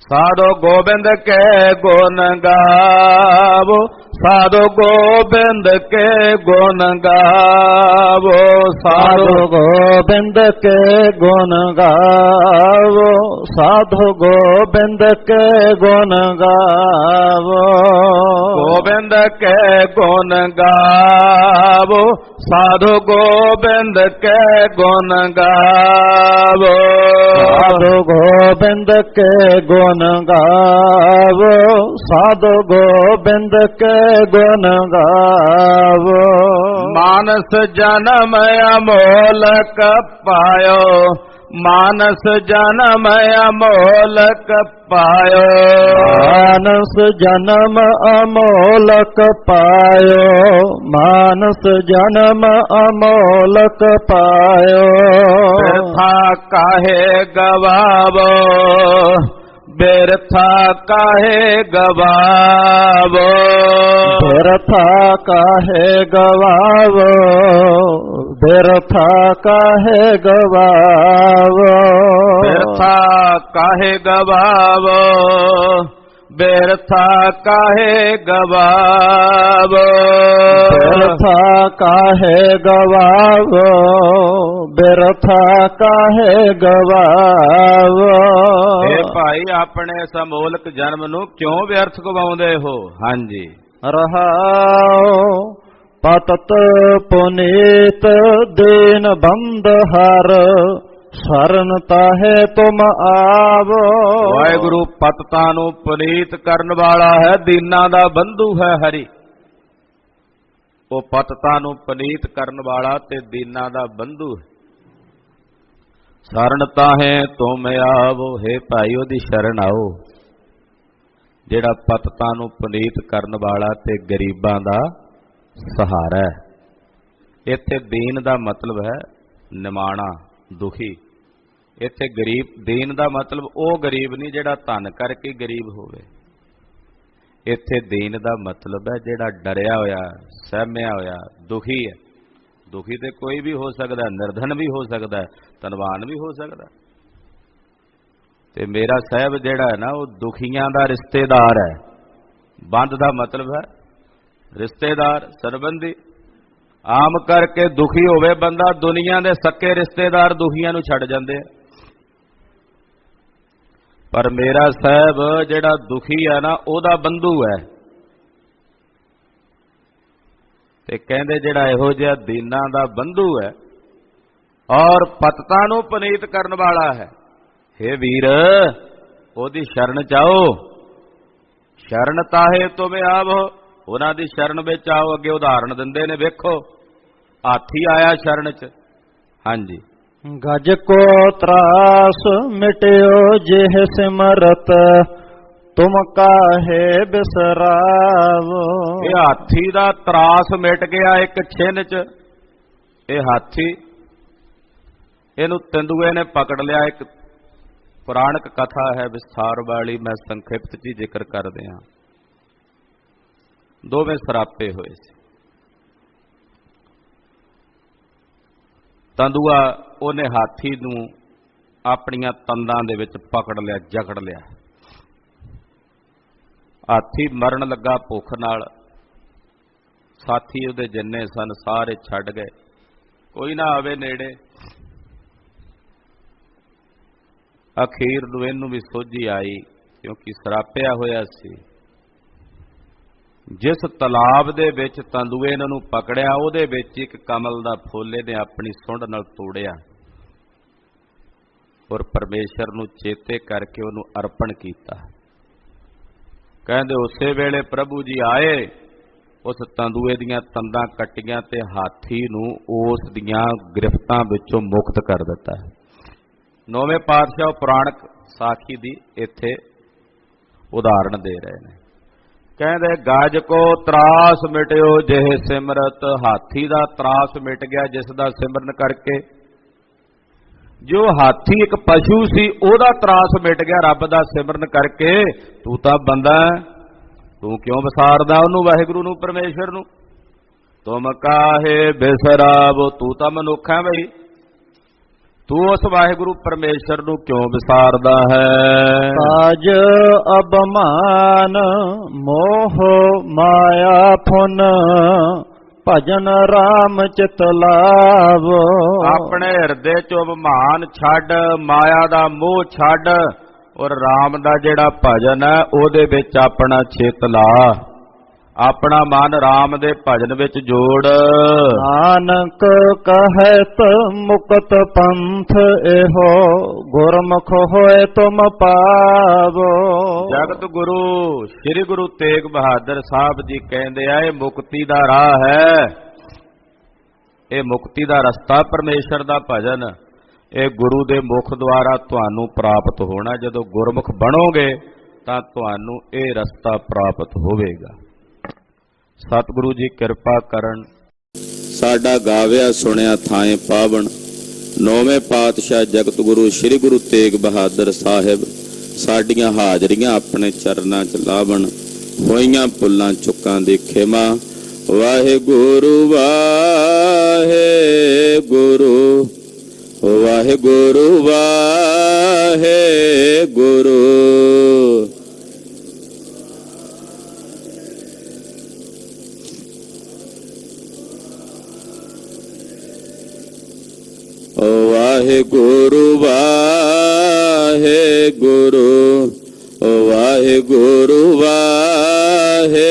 ਸਾਧੋ ਗੋਬਿੰਦ ਕੇ ਗੁਣ ਗਾਵੋ, ਸਾਧੋ ਗੋਬਿੰਦ ਕੇ ਗੁਣ ਗਾਵੋ, ਸਾਧੋ ਗੋਬਿੰਦ ਕੇ ਗੁਣ ਗਾਵੋ, ਸਾਧੋ ਗੋਬਿੰਦ ਕੇ ਗੁਣ ਗਾਵੋ। ਗੋਬਿੰਦ ਕੇ ਗੁਣ ਗਾਵੋ, ਸਾਧੋ ਗੋਬਿੰਦ ਕੇ ਗੁਣ ਗਾਵੋ, ਸਾਧੋ ਗੋਬਿੰਦ ਕੇ ਗੁਣ ਗਾਵੋ, ਸਾਧੋ ਗੋਬਿੰਦ ਕੇ ਗੁਣ ਗਾਵੋ। ਮਾਨਸ ਜਨਮ ਅਮੋਲਕ ਪਾਇਓ, ਮਾਨਸ ਜਨਮ ਅਮੋਲਕ ਪਾਇਓ। ਮਾਨਸ ਜਨਮ ਅਮੋਲਕ ਪਾਇਓ, ਮਾਨਸ ਜਨਮ ਅਮੋਲਕ ਪਾਇਓ। ਬਿਰਥਾ ਕਾਹੇ ਗਵਾਵੋ, ਬਿਰਥਾ ਕਾਹੇ ਗਵਾਵੋ। ਬਿਰਥਾ ਕਾਹੇ ਗਵਾਵੋ, ਬਿਰਥਾ ਕਾਹੇ ਗਵਾਵੋ। ਬਿਰਥਾ ਕਾਹੇ ਗਵਾਵੋ, ਬਿਰਥਾ ਕਾਹੇ ਗਵਾਵੋ। ਬਿਰਥਾ ਕਾਹੇ ਗਵਾਵੋ, ਬਿਰਥਾ ਕਾਹੇ ਗਵਾਵੋ। ਇਹ ਭਾਈ ਆਪਣੇ ਇਸ ਅਮੋਲਕ ਜਨਮ ਨੂੰ ਕਿਉਂ ਵਿਅਰਥ ਗਵਾਉਂਦੇ ਹੋ? ਹਾਂਜੀ। ਰਹਾਉ ਪਤਤ ਪੁਨੀਤ ਦੀਨ ਬੰਦ ਹਰ, ਸ਼ਰਨ ਤਾਹੇ ਤੁਮ ਆਵੋ। ਵਾਹਿਗੁਰੂ ਪਤਤਾਂ ਨੂੰ ਪੁਨੀਤ ਕਰਨ ਵਾਲਾ ਹੈ, ਦੀਨਾਂ ਦਾ ਬੰਧੂ ਹੈ ਹਰੀ। ਉਹ ਪਤਤਾਂ ਨੂੰ ਪੁਨੀਤ ਕਰਨ ਵਾਲਾ ਤੇ ਦੀਨਾਂ ਦਾ ਬੰਧੂ ਹੈ। ਸ਼ਰਨ ਤਾਹੇ ਤੁਮ ਆਵੋ, ਹੈ ਭਾਈ ਉਹਦੀ ਸ਼ਰਨ ਆਓ, ਜਿਹੜਾ ਪਤਤਾਂ ਨੂੰ ਪੁਨੀਤ ਕਰਨ ਵਾਲਾ ਤੇ ਗਰੀਬਾਂ ਦਾ ਸਹਾਰਾ ਹੈ। ਇੱਥੇ ਦੀਨ ਦਾ ਮਤਲਬ ਹੈ ਨਿਮਾਣਾ, ਦੁਖੀ। ਇੱਥੇ ਗਰੀਬ, ਦੀਨ ਦਾ ਮਤਲਬ ਉਹ ਗਰੀਬ ਨਹੀਂ ਜਿਹੜਾ ਧਨ ਕਰਕੇ ਗਰੀਬ ਹੋਵੇ। ਇੱਥੇ ਦੀਨ ਦਾ ਮਤਲਬ ਹੈ ਜਿਹੜਾ ਡਰਿਆ ਹੋਇਆ, ਸਹਿਮਿਆ ਹੋਇਆ, ਦੁਖੀ ਹੈ। ਦੁਖੀ ਤੇ ਕੋਈ ਵੀ ਹੋ ਸਕਦਾ, ਨਿਰਧਨ ਵੀ ਹੋ ਸਕਦਾ, ਧਨਵਾਨ ਵੀ ਹੋ ਸਕਦਾ। ਤੇ ਮੇਰਾ ਸਾਹਿਬ ਜਿਹੜਾ ਹੈ ਨਾ, ਉਹ ਦੁਖੀਆਂ ਦਾ ਰਿਸ਼ਤੇਦਾਰ ਹੈ। ਬੰਧ ਦਾ ਮਤਲਬ ਹੈ ਰਿਸ਼ਤੇਦਾਰ, ਸਰਬੰਧੀ। ਆਮ ਕਰਕੇ ਦੁਖੀ ਹੋਵੇ ਬੰਦਾ, ਦੁਨੀਆ ਦੇ ਸੱਕੇ ਰਿਸ਼ਤੇਦਾਰ ਦੁਖੀਆਂ ਨੂੰ ਛੱਡ ਜਾਂਦੇ ਆ। ਪਰ ਮੇਰਾ ਸਾਹਿਬ ਜਿਹੜਾ ਦੁਖੀ ਹੈ ਨਾ, ਉਹਦਾ ਬੰਧੂ ਹੈ। ਤੇ ਕਹਿੰਦੇ ਜਿਹੜਾ ਇਹੋ ਜਿਹਾ ਦੀਨਾਂ ਦਾ ਬੰਧੂ ਹੈ ਔਰ ਪਤਤਾਂ ਨੂੰ ਪੁਨੀਤ ਕਰਨ ਵਾਲਾ ਹੈ, ਹੇ ਵੀਰ ਉਹਦੀ ਸ਼ਰਨ ਚਾਓ। ਸ਼ਰਨ ਤਾਹੇ ਤੁਮੇ ਆਵੋ, ਉਹਨਾਂ ਦੀ ਸ਼ਰਨ ਵਿੱਚ ਆਓ। ਅੱਗੇ ਉਦਾਹਰਣ ਦਿੰਦੇ ਨੇ, ਵੇਖੋ ਹਾਥੀ ਆਇਆ ਸ਼ਰਨ ਚ। ਹਾਂਜੀ। ਗਜ ਕੋ ਤਰਾਸ ਮਿਟਿਓ ਜਿਹ ਸਿਮਰਤ, ਤੁਮ ਕਾਹੇ ਬਿਸਰਾਵੋ। ਇਹ ਹਾਥੀ ਦਾ ਤਰਾਸ ਮਿਟ ਗਿਆ ਇੱਕ ਛਿਨ ਚ। ਇਹ ਹਾਥੀ, ਇਹਨੂੰ ਤੰਦੂਏ ਨੇ ਪਕੜ ਲਿਆ। ਇੱਕ ਪੁਰਾਣਕ ਕਥਾ ਹੈ ਵਿਸਥਾਰ ਵਾਲੀ, ਮੈਂ ਸੰਖਿਪਤ ਚ ਜ਼ਿਕਰ ਕਰਦੇ ਹਾਂ। ਦੋਵੇਂ ਸਰਾਪੇ ਹੋਏ ਸੀ। ਤੰਦੂਆ ਉਹਨੇ ਹਾਥੀ ਨੂੰ ਆਪਣੀਆਂ ਤੰਦਾਂ ਦੇ ਵਿੱਚ ਪਕੜ ਲਿਆ, ਜਕੜ ਲਿਆ। ਹਾਥੀ ਮਰਨ ਲੱਗਾ ਭੁੱਖ ਨਾਲ। ਸਾਥੀ ਉਹਦੇ ਜਿੰਨੇ ਸਨ ਸਾਰੇ ਛੱਡ ਗਏ, ਕੋਈ ਨਾ ਆਵੇ ਨੇੜੇ। ਅਖੀਰ ਨੂੰ ਇਹਨੂੰ ਵੀ ਸੋਝੀ ਆਈ, ਕਿਉਂਕਿ ਸਰਾਪਿਆ ਹੋਇਆ ਸੀ। ਜਿਸ ਤਲਾਬ ਦੇ ਵਿੱਚ ਤੰਦੂਏ ਇਹਨਾਂ ਨੂੰ ਪਕੜਿਆ, ਉਹਦੇ ਵਿੱਚ ਇੱਕ ਕਮਲ ਦਾ ਫੁੱਲ ਇਹਨੇ ਆਪਣੀ ਸੁੰਡ ਨਾਲ ਤੋੜਿਆ ਔਰ ਪਰਮੇਸ਼ਰ ਨੂੰ ਚੇਤੇ ਕਰਕੇ ਉਹਨੂੰ ਅਰਪਣ ਕੀਤਾ। ਕਹਿੰਦੇ ਉਸੇ ਵੇਲੇ ਪ੍ਰਭੂ ਜੀ ਆਏ, ਉਸ ਤੰਦੂਏ ਦੀਆਂ ਤੰਦਾਂ ਕੱਟੀਆਂ ਤੇ ਹਾਥੀ ਨੂੰ ਉਸ ਦੀਆਂ ਗ੍ਰਿਫਤਾਂ ਵਿੱਚੋਂ ਮੁਕਤ ਕਰ ਦਿੱਤਾ। ਨੌਵੇਂ ਪਾਤਸ਼ਾਹ ਪੁਰਾਣਕ ਸਾਖੀ ਦੀ ਇੱਥੇ ਉਦਾਹਰਣ ਦੇ ਰਹੇ ਨੇ। ਕਹਿੰਦੇ ਗਜ ਕੋ ਤਰਾਸ ਮਿਟਿਓ ਜਿਹ ਸਿਮਰਤ, ਹਾਥੀ ਦਾ ਤਰਾਸ ਮਿਟ ਗਿਆ ਜਿਸ ਦਾ ਸਿਮਰਨ ਕਰਕੇ। ਜੋ ਹਾਥੀ ਇੱਕ ਪਸ਼ੂ ਸੀ, ਉਹਦਾ ਤਰਾਸ ਮਿਟ ਗਿਆ ਰੱਬ ਦਾ ਸਿਮਰਨ ਕਰਕੇ। ਤੂੰ ਤਾਂ ਬੰਦਾ, ਤੂੰ ਕਿਉਂ ਵਿਸਾਰਦਾ ਉਹਨੂੰ, ਵਾਹਿਗੁਰੂ ਨੂੰ, ਪਰਮੇਸ਼ਰ ਨੂੰ। ਤੁਮ ਕਾਹੇ ਬਿਸਰਾਵੋ, ਤੂੰ ਤਾਂ ਮਨੁੱਖ ਹੈ ਬਈ, ਤੂੰ ਉਸ ਵਾਹਿਗੁਰੂ ਪਰਮੇਸ਼ਰ ਨੂੰ ਕਿਉਂ ਵਿਸਾਰਦਾ ਹੈ। ਕਾਜ ਅਬਮਾਨ ਮੋਹ ਮਾਇਆ ਫੁਨ, ਭਜਨ ਰਾਮ ਚਿਤ ਲਾਵੋ। ਆਪਣੇ ਹਿਰਦੇ ਚੋਂ ਅਭਿਮਾਨ ਛੱਡ, ਮਾਇਆ ਦਾ ਮੋਹ ਛੱਡ ਔਰ ਰਾਮ ਦਾ ਜਿਹੜਾ ਭਜਨ ਹੈ ਉਹਦੇ ਵਿੱਚ ਆਪਣਾ ਚਿੱਤ ਲਾ। ਆਪਣਾ ਮਨ ਰਾਮ ਦੇ ਭਜਨ ਵਿੱਚ ਜੋੜ। ਨਾਨਕ ਕਹਿਤ ਮੁਕਤ ਪੰਥ ਇਹੋ, ਗੁਰਮੁਖ ਹੋਏ ਤੁਮ ਪਾਵੋ। ਜਗਤ ਗੁਰੂ ਸ੍ਰੀ ਗੁਰੂ ਤੇਗ ਬਹਾਦਰ ਸਾਹਿਬ ਜੀ ਕਹਿੰਦੇ ਆ, ਇਹ ਮੁਕਤੀ ਦਾ ਰਾਹ ਹੈ, ਇਹ ਮੁਕਤੀ ਦਾ ਰਸਤਾ ਪਰਮੇਸ਼ਰ ਦਾ ਭਜਨ। ਇਹ ਗੁਰੂ ਦੇ ਮੁਖ ਦੁਆਰਾ ਤੁਹਾਨੂੰ ਪ੍ਰਾਪਤ ਹੋਣਾ। ਜਦੋਂ ਗੁਰਮੁਖ ਬਣੋਗੇ ਤਾਂ ਤੁਹਾਨੂੰ ਇਹ ਰਸਤਾ ਪ੍ਰਾਪਤ ਹੋਵੇਗਾ। ਸਤਿਗੁਰੂ ਜੀ ਕਿਰਪਾ ਕਰਨ। ਸਾਡਾ ਗਾਵਿਆ ਸੁਣਿਆ ਥਾਏ ਪਾਵਨ, ਨੌਵੇਂ ਪਾਤਸ਼ਾਹ ਜਗਤ ਗੁਰੂ ਸ੍ਰੀ ਗੁਰੂ ਤੇਗ ਬਹਾਦਰ ਸਾਹਿਬ ਸਾਡੀਆਂ ਹਾਜ਼ਰੀਆਂ ਆਪਣੇ ਚਰਨਾਂ 'ਚ ਲਾਵਣ। ਹੋਈਆਂ ਭੁੱਲਾਂ ਚੁੱਕਾਂ ਦੀ ਖਿਮਾ। ਵਾਹਿਗੁਰੂ ਵਾਹਿਗੁਰੂ ਵਾਹਿਗੁਰੂ ਵਾਹਿਗੁਰੂ। ਵਾਹਿਗੁਰੂ ਵਾਹਿਗੁਰੂ ਵਾਹਿਗੁਰੂ ਵਾਹਿਗੁਰੂ।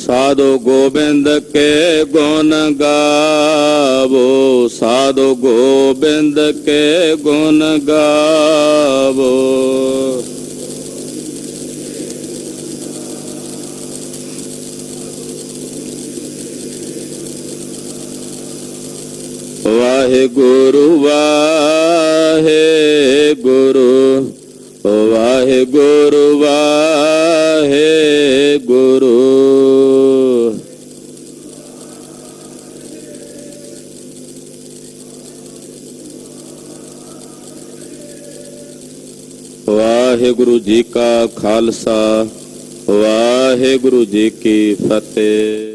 साधु गोबिंद के गुण गावो, साधु गोबिंद के गुण गावो। वाहिगुरु वाहिगुरु वाहिगुरु वाहिगुरु। वाहिगुरु जी का खालसा, वाहिगुरु जी की फतेह।